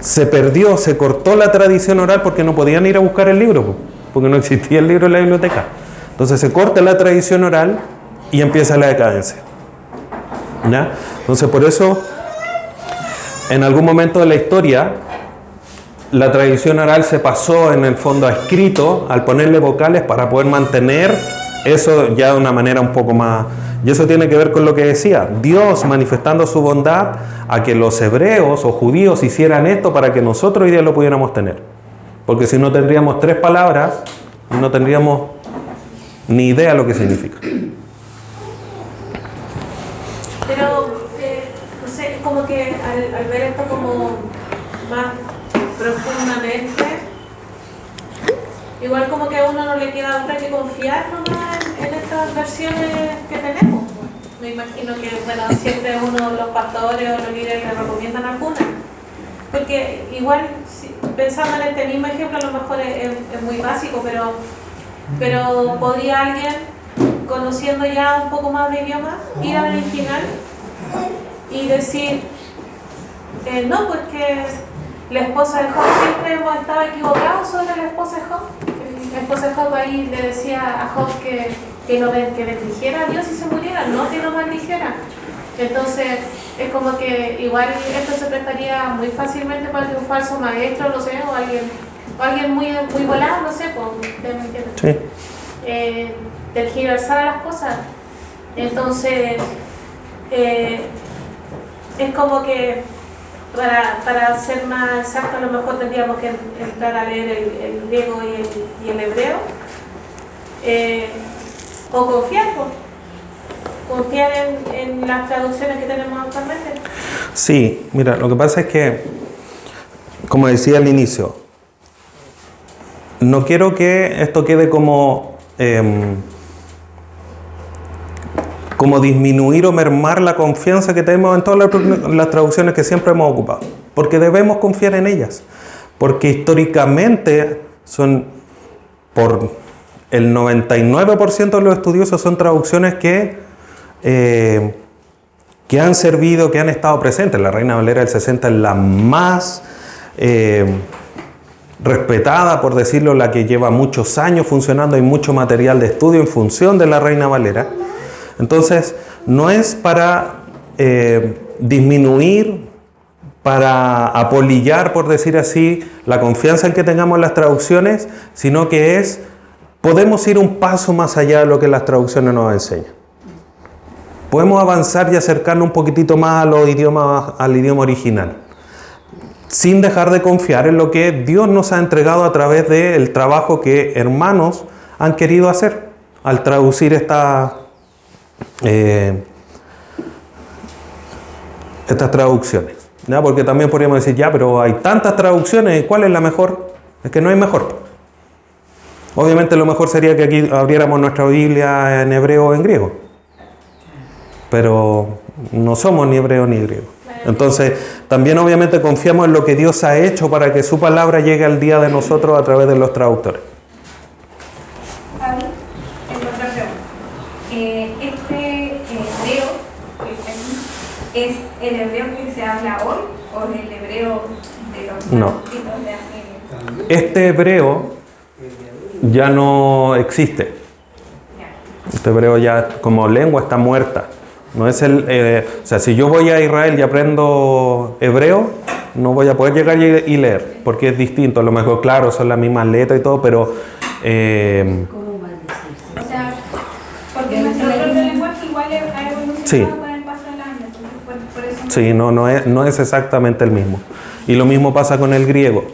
Se perdió, se cortó la tradición oral porque no podían ir a buscar el libro, porque no existía el libro en la biblioteca. Entonces se corta la tradición oral y empieza la decadencia. ¿Ya? Entonces por eso, en algún momento de la historia, la tradición oral se pasó en el fondo a escrito al ponerle vocales para poder mantener eso ya de una manera un poco más... Y eso tiene que ver con lo que decía, Dios manifestando su bondad a que los hebreos o judíos hicieran esto para que nosotros hoy día lo pudiéramos tener. Porque si no tendríamos 3 palabras, no tendríamos ni idea de lo que significa. Pero, no sé, como que al ver esto como más profundamente, igual como que a uno no le queda otra que confiar nomás en estas versiones que tenemos. Me imagino que, bueno, siempre uno, los pastores o los líderes le recomiendan algunas. Porque igual, pensando en este mismo ejemplo, a lo mejor es muy básico, pero podría alguien, conociendo ya un poco más de idioma, ir al original y decir, no, pues que la esposa de Job, siempre hemos estado equivocados sobre la esposa de Job. La esposa de Job ahí le decía a Job que bendijera a Dios y se muriera, no que lo maldijera. Entonces, es como que igual esto se prestaría muy fácilmente para que un falso maestro, no sé, o alguien muy volado, no sé, pues, tergiversar las cosas. Entonces, es como que para ser más exacto, a lo mejor tendríamos que entrar a leer el griego y el hebreo, o confiar en las traducciones que tenemos actualmente. Sí, mira, lo que pasa es que, como decía al inicio, no quiero que esto quede como disminuir o mermar la confianza que tenemos en todas las traducciones que siempre hemos ocupado, porque debemos confiar en ellas, porque históricamente son, por el 99% de los estudiosos, son traducciones que han servido, que han estado presentes. La Reina Valera del 60 es la más respetada, por decirlo, la que lleva muchos años funcionando. Hay mucho material de estudio en función de la Reina Valera. Entonces, no es para disminuir, para apolillar, por decir así, la confianza en que tengamos en las traducciones, sino que podemos ir un paso más allá de lo que las traducciones nos enseñan. Podemos avanzar y acercarnos un poquitito más al idioma original, sin dejar de confiar en lo que Dios nos ha entregado a través del trabajo que hermanos han querido hacer al traducir estas traducciones, ¿ya? Porque también podríamos decir, ya, pero hay tantas traducciones, ¿cuál es la mejor? Es que no hay mejor. Obviamente lo mejor sería que aquí abriéramos nuestra Biblia en hebreo o en griego, pero no somos ni hebreo ni griego. Entonces también obviamente confiamos en lo que Dios ha hecho para que su palabra llegue al día de nosotros a través de los traductores. ¿Es el hebreo que se habla hoy o el hebreo de los manuscritos de hace? Este hebreo ya no existe. Este hebreo ya como lengua está muerta. No es o sea, si yo voy a Israel y aprendo hebreo, no voy a poder llegar y leer, porque es distinto. A lo mejor, claro, son las mismas letras y todo, pero... O sea, porque nuestro propio lenguaje igual ha evolucionado. Sí. Con el paso del año. Entonces, por eso Sí, no es exactamente el mismo. Y lo mismo pasa con el griego.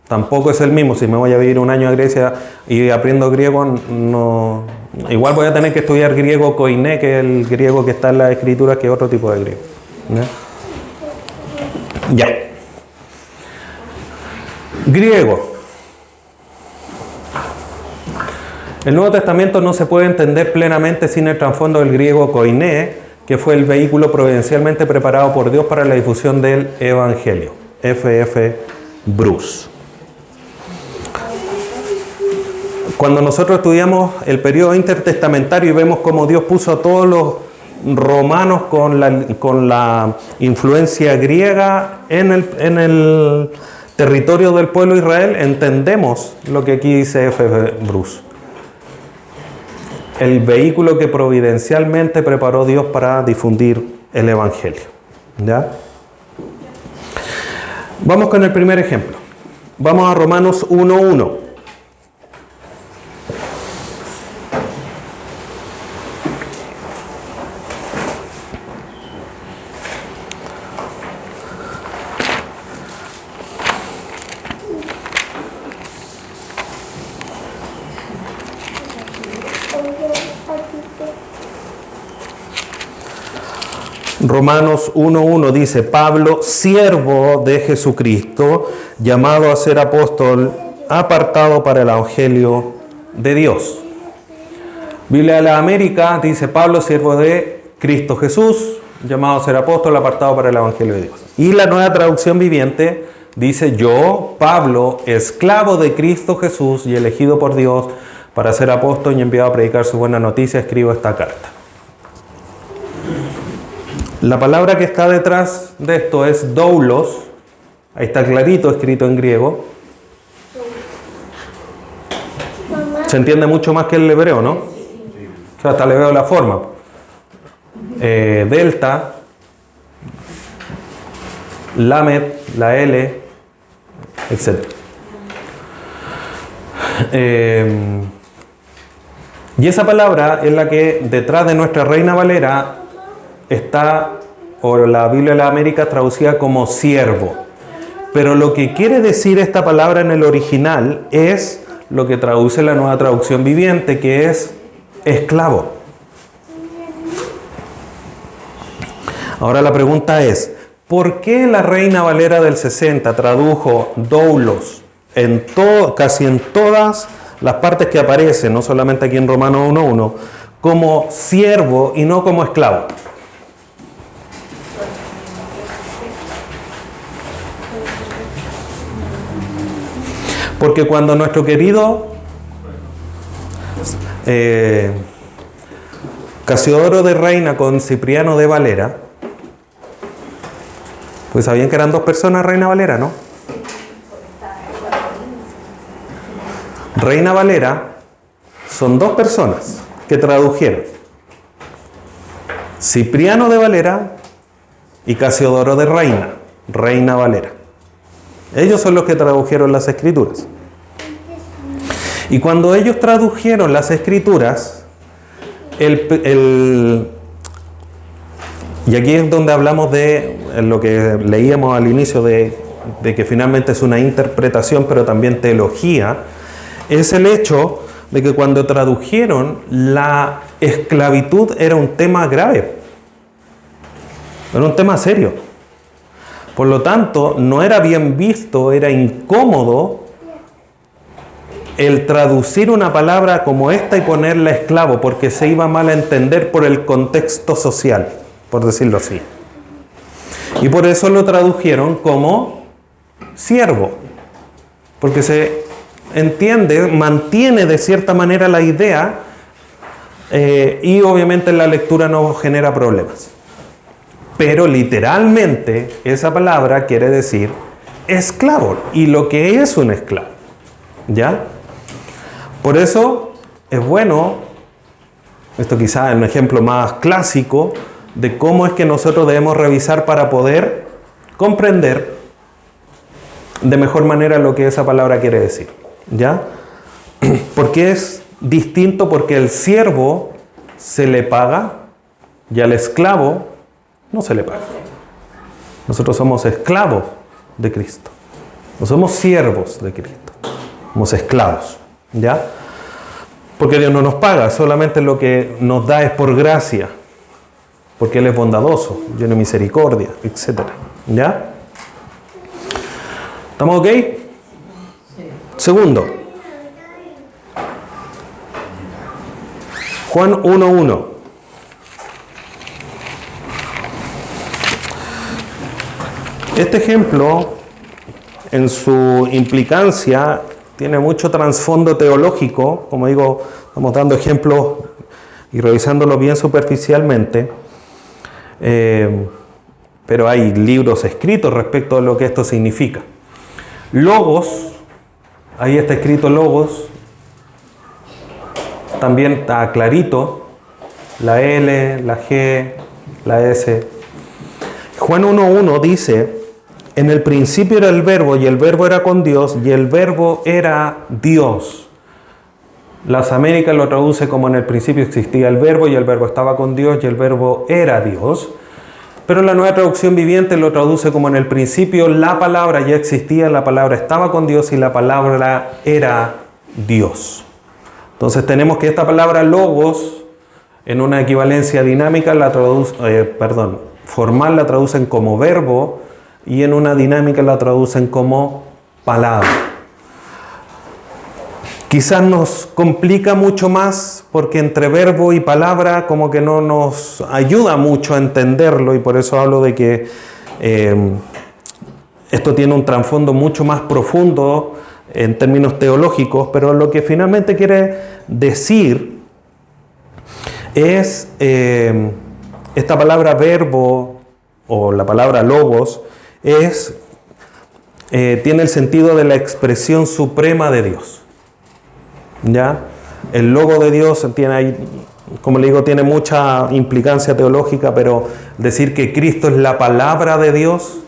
Tampoco es el mismo. Si me voy a vivir un año a Grecia y aprendo griego, no, igual voy a tener que estudiar griego koiné, que es el griego que está en la escritura, que es otro tipo de griego. Ya. Griego. El Nuevo Testamento no se puede entender plenamente sin el trasfondo del griego koiné, que fue el vehículo providencialmente preparado por Dios para la difusión del Evangelio. F.F. Bruce. Cuando nosotros estudiamos el periodo intertestamentario y vemos cómo Dios puso a todos los romanos con la influencia griega en el territorio del pueblo de Israel, entendemos lo que aquí dice F.F. Bruce. El vehículo que providencialmente preparó Dios para difundir el Evangelio. ¿Ya? Vamos con el primer ejemplo. Vamos a Romanos 1:1. Romanos 1:1 dice: Pablo, siervo de Jesucristo, llamado a ser apóstol, apartado para el Evangelio de Dios. Biblia de la América dice: Pablo, siervo de Cristo Jesús, llamado a ser apóstol, apartado para el Evangelio de Dios. Y la Nueva Traducción Viviente dice: yo, Pablo, esclavo de Cristo Jesús y elegido por Dios para ser apóstol y enviado a predicar su buena noticia, escribo esta carta. La palabra que está detrás de esto es doulos. Ahí está clarito escrito en griego. Se entiende mucho más que el hebreo, ¿no? O sea, hasta le veo la forma. Delta, lamed, la L, etc. Y esa palabra es la que detrás de nuestra Reina Valera está, o la Biblia de la América, traducida como siervo. Pero lo que quiere decir esta palabra en el original es lo que traduce la Nueva Traducción Viviente, que es esclavo. Ahora la pregunta es: ¿por qué la Reina Valera del 60 tradujo doulos casi en todas las partes que aparecen, no solamente aquí en Romanos 1:1, como siervo y no como esclavo? Porque cuando nuestro querido Casiodoro de Reina con Cipriano de Valera, pues sabían que eran dos personas Reina Valera, ¿no? Reina Valera son dos personas que tradujeron: Cipriano de Valera y Casiodoro de Reina, Reina Valera. Ellos son los que tradujeron las escrituras. Y cuando ellos tradujeron las escrituras, y aquí es donde hablamos de lo que leíamos al inicio de que finalmente es una interpretación, pero también teología, es el hecho de que cuando tradujeron, la esclavitud era un tema grave, era un tema serio. Por lo tanto, no era bien visto, era incómodo el traducir una palabra como esta y ponerla esclavo, porque se iba mal a entender por el contexto social, por decirlo así. Y por eso lo tradujeron como siervo, porque se entiende, mantiene de cierta manera la idea, y obviamente la lectura no genera problemas. Pero literalmente esa palabra quiere decir esclavo y lo que es un esclavo. ¿Ya? Por eso es bueno, esto quizás es un ejemplo más clásico de cómo es que nosotros debemos revisar para poder comprender de mejor manera lo que esa palabra quiere decir. ¿Ya? Porque es distinto, porque el siervo se le paga y al esclavo no se le paga. Nosotros somos esclavos de Cristo. No somos siervos de Cristo, somos esclavos, ¿ya? Porque Dios no nos paga, solamente lo que nos da es por gracia, porque Él es bondadoso, lleno de misericordia, etc. ¿Ya? ¿Estamos ok? Sí. Segundo, Juan 1:1. Este ejemplo, en su implicancia, tiene mucho trasfondo teológico. Como digo, estamos dando ejemplos y revisándolo bien superficialmente. Pero hay libros escritos respecto a lo que esto significa. Logos, ahí está escrito logos. También está clarito, la L, la G, la S. Juan 1:1 dice: en el principio era el verbo, y el verbo era con Dios, y el verbo era Dios. Las Américas lo traduce como: en el principio existía el verbo, y el verbo estaba con Dios, y el verbo era Dios. Pero la Nueva Traducción Viviente lo traduce como: en el principio la palabra ya existía, la palabra estaba con Dios, y la palabra era Dios. Entonces tenemos que esta palabra logos, en una equivalencia dinámica, formal la traducen como verbo, y en una dinámica la traducen como palabra. Quizás nos complica mucho más porque entre verbo y palabra como que no nos ayuda mucho a entenderlo, y por eso hablo de que esto tiene un trasfondo mucho más profundo en términos teológicos, pero lo que finalmente quiere decir es esta palabra verbo o la palabra logos tiene el sentido de la expresión suprema de Dios. ¿Ya? El logo de Dios tiene ahí, como le digo, tiene mucha implicancia teológica, pero decir que Cristo es la palabra de Dios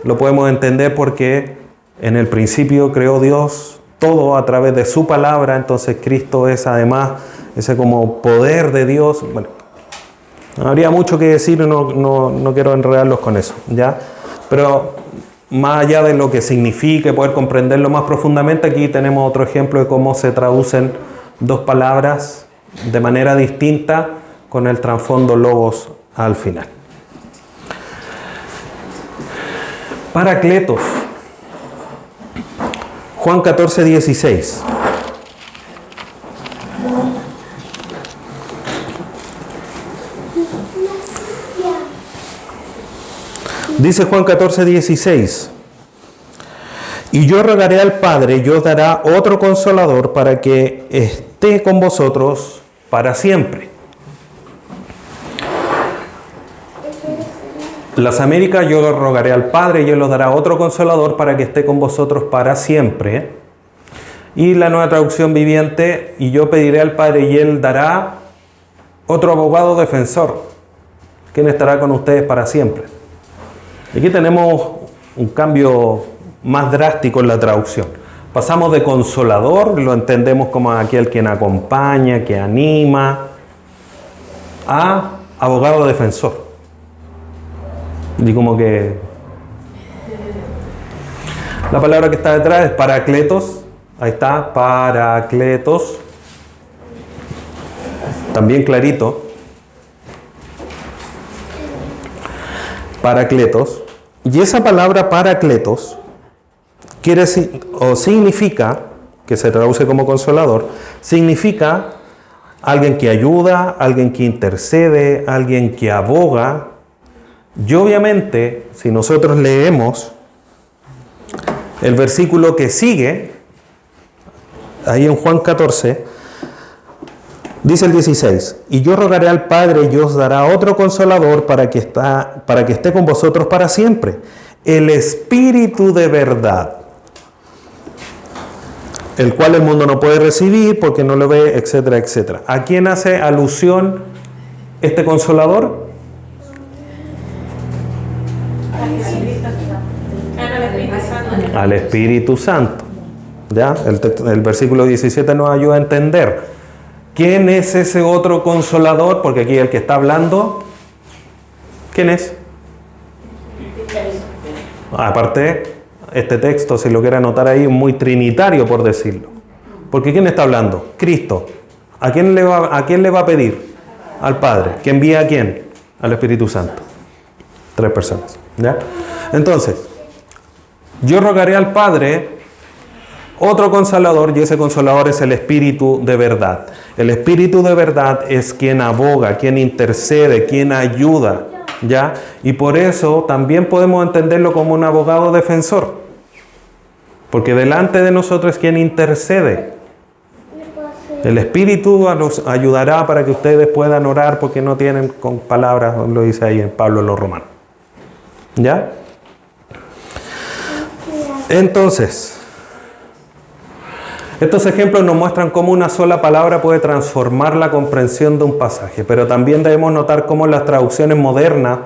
lo podemos entender porque en el principio creó Dios todo a través de su palabra. Entonces Cristo es además ese como poder de Dios. Bueno, habría mucho que decir y no quiero enredarlos con eso, ¿ya? Pero más allá de lo que significa, poder comprenderlo más profundamente, aquí tenemos otro ejemplo de cómo se traducen dos palabras de manera distinta con el trasfondo logos al final. Paracletos. Juan 14:16. Dice Juan 14:16: y yo rogaré al Padre, y os dará otro consolador para que esté con vosotros para siempre. Las Américas: yo rogaré al Padre, y Él os dará otro consolador para que esté con vosotros para siempre. Y la Nueva Traducción Viviente: y yo pediré al Padre, y Él dará otro abogado defensor, quien estará con ustedes para siempre. Aquí tenemos un cambio más drástico en la traducción. Pasamos de consolador, lo entendemos como aquel quien acompaña, que anima, a abogado defensor. Y como que la palabra que está detrás es paracletos. Ahí está, paracletos. También clarito. Paracletos. Y esa palabra paracletos quiere o significa, que se traduce como consolador, significa alguien que ayuda, alguien que intercede, alguien que aboga. Y obviamente, si nosotros leemos el versículo que sigue, ahí en Juan 14, dice el 16: y yo rogaré al Padre, y os dará otro consolador para que esté con vosotros para siempre, el Espíritu de verdad, el cual el mundo no puede recibir porque no lo ve, etcétera, etcétera. ¿A quién hace alusión este consolador? Al Espíritu Santo. ¿Ya? El versículo 17 nos ayuda a entender quién es ese otro consolador, porque aquí el que está hablando, ¿quién es? Aparte este texto, si lo quiere anotar ahí, muy trinitario por decirlo. Porque ¿quién está hablando? Cristo. ¿A quién le va a pedir? Al Padre. ¿Que envía a quién? Al Espíritu Santo. 3 personas. ¿Ya? Entonces, yo rogaré al Padre otro consolador, y ese consolador es el Espíritu de verdad. El Espíritu de verdad es quien aboga, quien intercede, quien ayuda, ¿ya? Y por eso también podemos entenderlo como un abogado defensor, porque delante de nosotros es quien intercede. El Espíritu nos ayudará para que ustedes puedan orar porque no tienen con palabras, lo dice ahí en Pablo a los Romanos. ¿Ya? Entonces, estos ejemplos nos muestran cómo una sola palabra puede transformar la comprensión de un pasaje, pero también debemos notar cómo las traducciones modernas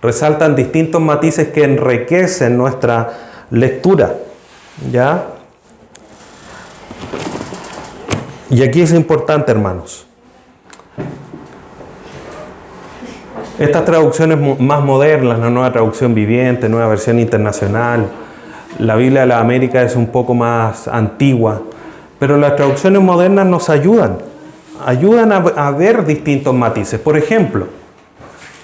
resaltan distintos matices que enriquecen nuestra lectura. ¿Ya? Y aquí es importante, hermanos. Estas traducciones más modernas, la Nueva Traducción Viviente, Nueva Versión Internacional, la Biblia de la América es un poco más antigua, pero las traducciones modernas nos ayudan a ver distintos matices. Por ejemplo,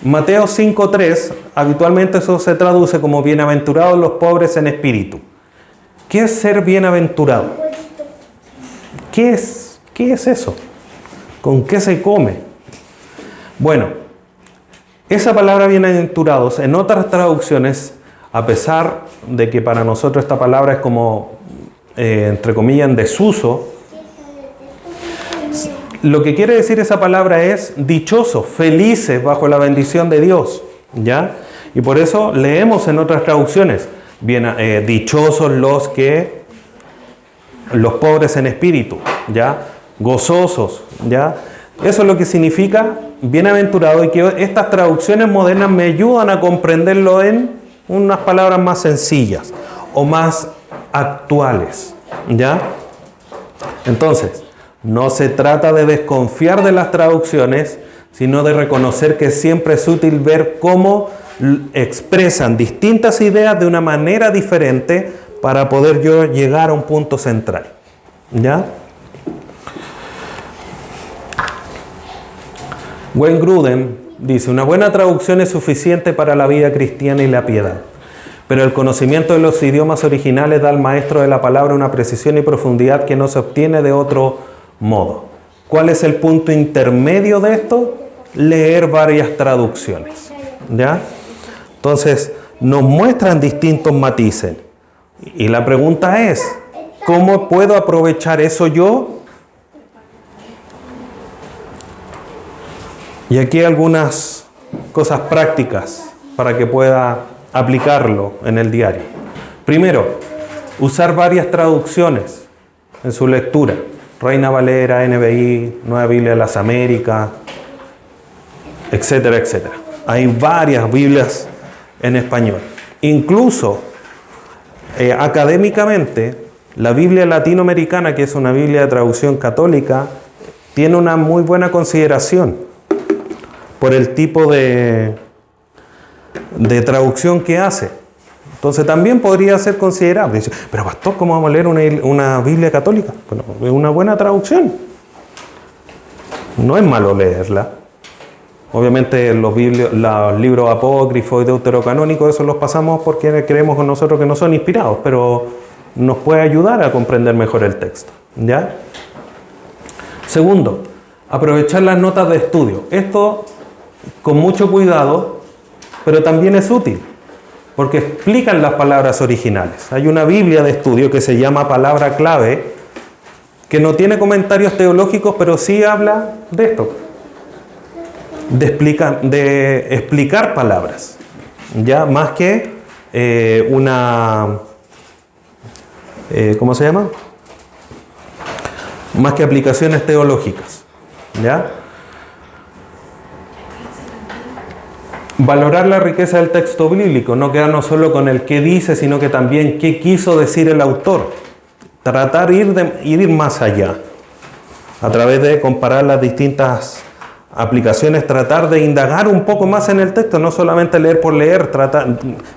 Mateo 5:3, habitualmente eso se traduce como bienaventurados los pobres en espíritu. ¿Qué es ser bienaventurado? ¿Qué es eso? ¿Con qué se come? Bueno, esa palabra bienaventurados en otras traducciones, a pesar de que para nosotros esta palabra es como, entre comillas, en desuso, lo que quiere decir esa palabra es dichosos, felices bajo la bendición de Dios, ¿ya? Y por eso leemos en otras traducciones, dichosos los pobres en espíritu, ¿ya? Gozosos, ¿ya? Eso es lo que significa bienaventurado, y que estas traducciones modernas me ayudan a comprenderlo en unas palabras más sencillas o más actuales, ¿ya? Entonces, no se trata de desconfiar de las traducciones, sino de reconocer que siempre es útil ver cómo expresan distintas ideas de una manera diferente para poder yo llegar a un punto central, ¿ya? Wayne Grudem dice: una buena traducción es suficiente para la vida cristiana y la piedad, pero el conocimiento de los idiomas originales da al maestro de la palabra una precisión y profundidad que no se obtiene de otro modo. ¿Cuál es el punto intermedio de esto? Leer varias traducciones, ¿ya? Entonces, nos muestran distintos matices. Y la pregunta es, ¿cómo puedo aprovechar eso yo? Y aquí hay algunas cosas prácticas para que pueda aplicarlo en el diario. Primero, usar varias traducciones en su lectura. Reina Valera, NBI, Nueva Biblia de las Américas, etcétera, etcétera. Hay varias Biblias en español. Incluso, académicamente, la Biblia latinoamericana, que es una Biblia de traducción católica, tiene una muy buena consideración por el tipo de traducción que hace. Entonces también podría ser considerable. Dice, pero pastor, ¿cómo vamos a leer una Biblia católica? Bueno, es una buena traducción. No es malo leerla. Obviamente los libros apócrifos y deuterocanónicos, esos los pasamos porque creemos con nosotros que no son inspirados, pero nos puede ayudar a comprender mejor el texto, ¿ya? Segundo, aprovechar las notas de estudio. Esto con mucho cuidado, pero también es útil, porque explican las palabras originales. Hay una Biblia de estudio que se llama Palabra Clave, que no tiene comentarios teológicos, pero sí habla de esto, de explicar palabras, ya más que ¿cómo se llama? Más que aplicaciones teológicas, ¿ya? Valorar la riqueza del texto bíblico, no quedarnos solo con el qué dice, sino que también qué quiso decir el autor. Tratar ir más allá, a través de comparar las distintas aplicación es tratar de indagar un poco más en el texto, no solamente leer por leer,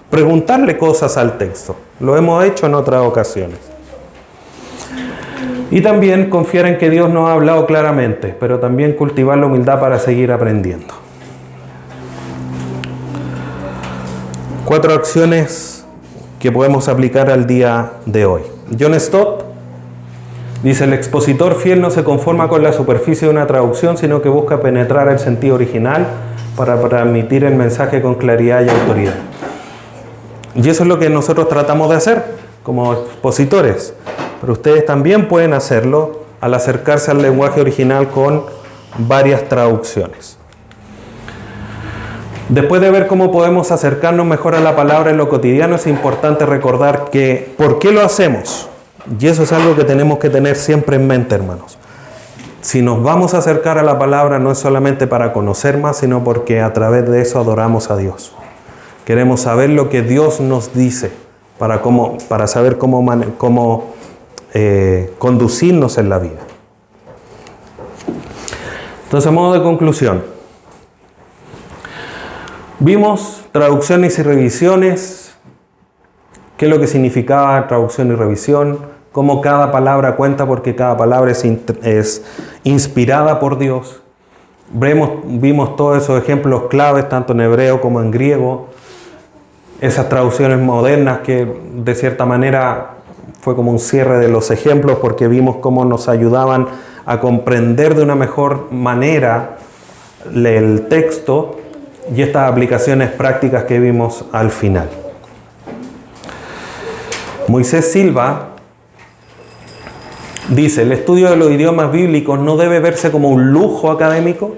preguntarle cosas al texto. Lo hemos hecho en otras ocasiones. Y también confiar en que Dios nos ha hablado claramente, pero también cultivar la humildad para seguir aprendiendo. 4 acciones que podemos aplicar al día de hoy. John Stott dice: el expositor fiel no se conforma con la superficie de una traducción, sino que busca penetrar el sentido original para transmitir el mensaje con claridad y autoridad. Y eso es lo que nosotros tratamos de hacer como expositores. Pero ustedes también pueden hacerlo al acercarse al lenguaje original con varias traducciones. Después de ver cómo podemos acercarnos mejor a la palabra en lo cotidiano, es importante recordar que ¿por qué lo hacemos? Y eso es algo que tenemos que tener siempre en mente, hermanos. Si nos vamos a acercar a la palabra, no es solamente para conocer más, sino porque a través de eso adoramos a Dios. Queremos saber lo que Dios nos dice para saber cómo conducirnos en la vida. Entonces, a modo de conclusión, vimos traducciones y revisiones, qué es lo que significaba traducción y revisión, cómo cada palabra cuenta porque cada palabra es inspirada por Dios. Vimos todos esos ejemplos claves, tanto en hebreo como en griego, esas traducciones modernas que de cierta manera fue como un cierre de los ejemplos porque vimos cómo nos ayudaban a comprender de una mejor manera el texto y estas aplicaciones prácticas que vimos al final. Moisés Silva dice: el estudio de los idiomas bíblicos no debe verse como un lujo académico,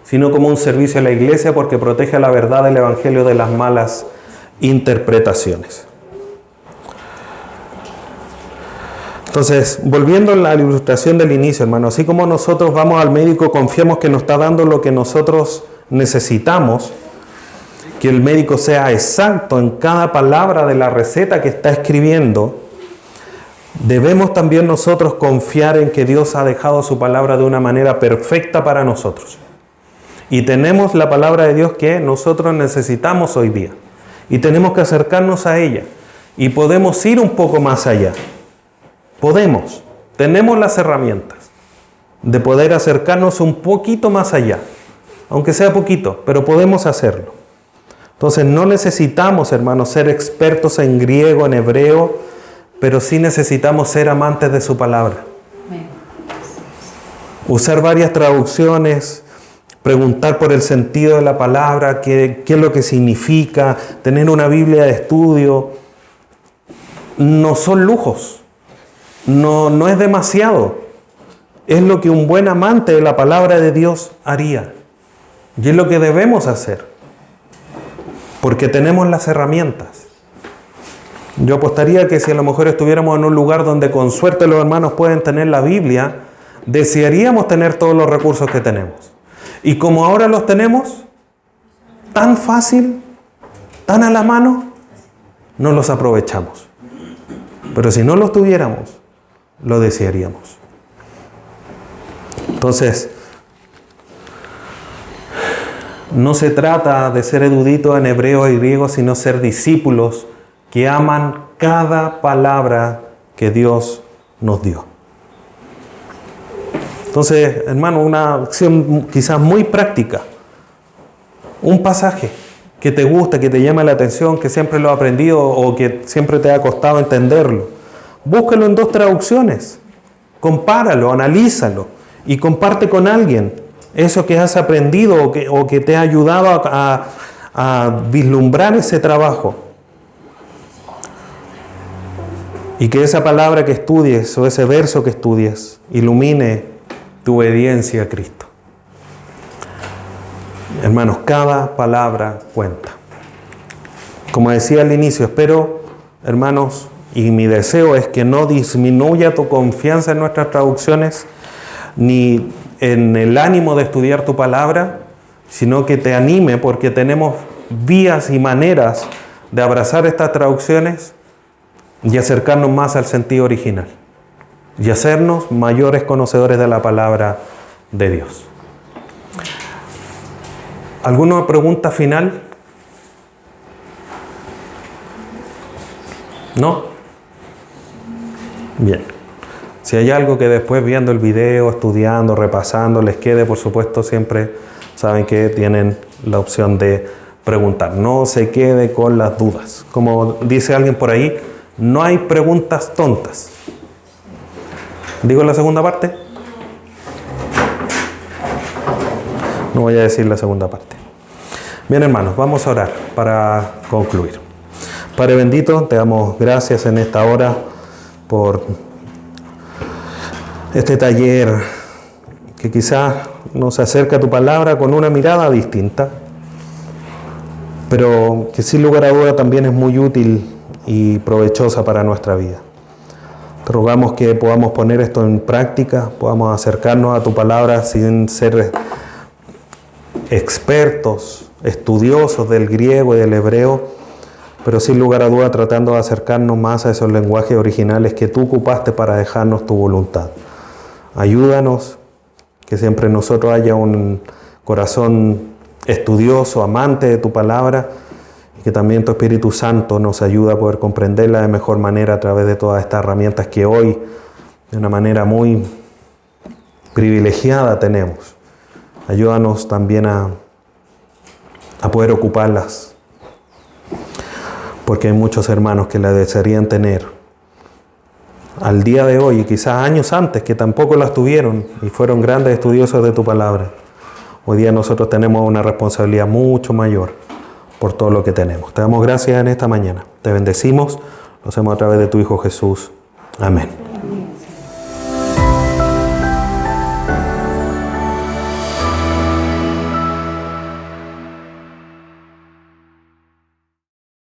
sino como un servicio a la iglesia porque protege la verdad del evangelio de las malas interpretaciones. Entonces, volviendo a la ilustración del inicio, hermano, así como nosotros vamos al médico, confiamos que nos está dando lo que nosotros necesitamos, que el médico sea exacto en cada palabra de la receta que está escribiendo, debemos también nosotros confiar en que Dios ha dejado su palabra de una manera perfecta para nosotros. Y tenemos la palabra de Dios que nosotros necesitamos hoy día. Y tenemos que acercarnos a ella. Y podemos ir un poco más allá. Tenemos las herramientas de poder acercarnos un poquito más allá. Aunque sea poquito, pero podemos hacerlo. Entonces no necesitamos, hermanos, ser expertos en griego, en hebreo, pero sí necesitamos ser amantes de su palabra. Usar varias traducciones, preguntar por el sentido de la palabra, qué es lo que significa, tener una Biblia de estudio. No son lujos, no es demasiado. Es lo que un buen amante de la palabra de Dios haría. Y es lo que debemos hacer, porque tenemos las herramientas. Yo apostaría que si a lo mejor estuviéramos en un lugar donde con suerte los hermanos pueden tener la Biblia, desearíamos tener todos los recursos que tenemos. Y como ahora los tenemos, tan fácil, tan a la mano, no los aprovechamos. Pero si no los tuviéramos, lo desearíamos. Entonces, no se trata de ser eruditos en hebreo y griego, sino ser discípulos que aman cada palabra que Dios nos dio. Entonces, hermano, una acción quizás muy práctica. Un pasaje que te gusta, que te llama la atención, que siempre lo has aprendido o que siempre te ha costado entenderlo. Búscalo en 2 traducciones. Compáralo, analízalo y comparte con alguien eso que has aprendido o que te ha ayudado a vislumbrar ese trabajo. Y que esa palabra que estudies o ese verso que estudies ilumine tu obediencia a Cristo. Hermanos, cada palabra cuenta. Como decía al inicio, espero, hermanos, y mi deseo es que no disminuya tu confianza en nuestras traducciones, ni en el ánimo de estudiar tu palabra, sino que te anime porque tenemos vías y maneras de abrazar estas traducciones y acercarnos más al sentido original y hacernos mayores conocedores de la palabra de Dios. ¿Alguna pregunta final? ¿No? Bien. Si hay algo que después viendo el video, estudiando, repasando, les quede, por supuesto, siempre saben que tienen la opción de preguntar. No se quede con las dudas. Como dice alguien por ahí, no hay preguntas tontas. ¿Digo la segunda parte? No voy a decir la segunda parte. Bien, hermanos, vamos a orar para concluir. Padre bendito, te damos gracias en esta hora por este taller que quizás nos acerca a tu palabra con una mirada distinta, pero que sin lugar a duda también es muy útil y provechosa para nuestra vida. Te rogamos que podamos poner esto en práctica, podamos acercarnos a tu palabra sin ser expertos, estudiosos del griego y del hebreo, pero sin lugar a duda tratando de acercarnos más a esos lenguajes originales que tú ocupaste para dejarnos tu voluntad. Ayúdanos, que siempre en nosotros haya un corazón estudioso, amante de tu palabra, y que también tu Espíritu Santo nos ayude a poder comprenderla de mejor manera a través de todas estas herramientas que hoy, de una manera muy privilegiada, tenemos. Ayúdanos también a poder ocuparlas, porque hay muchos hermanos que la desearían tener al día de hoy y quizás años antes que tampoco las tuvieron y fueron grandes estudiosos de tu palabra. Hoy día nosotros tenemos una responsabilidad mucho mayor por todo lo que tenemos. Te damos gracias en esta mañana. Te bendecimos. Lo hacemos a través de tu Hijo Jesús. Amén.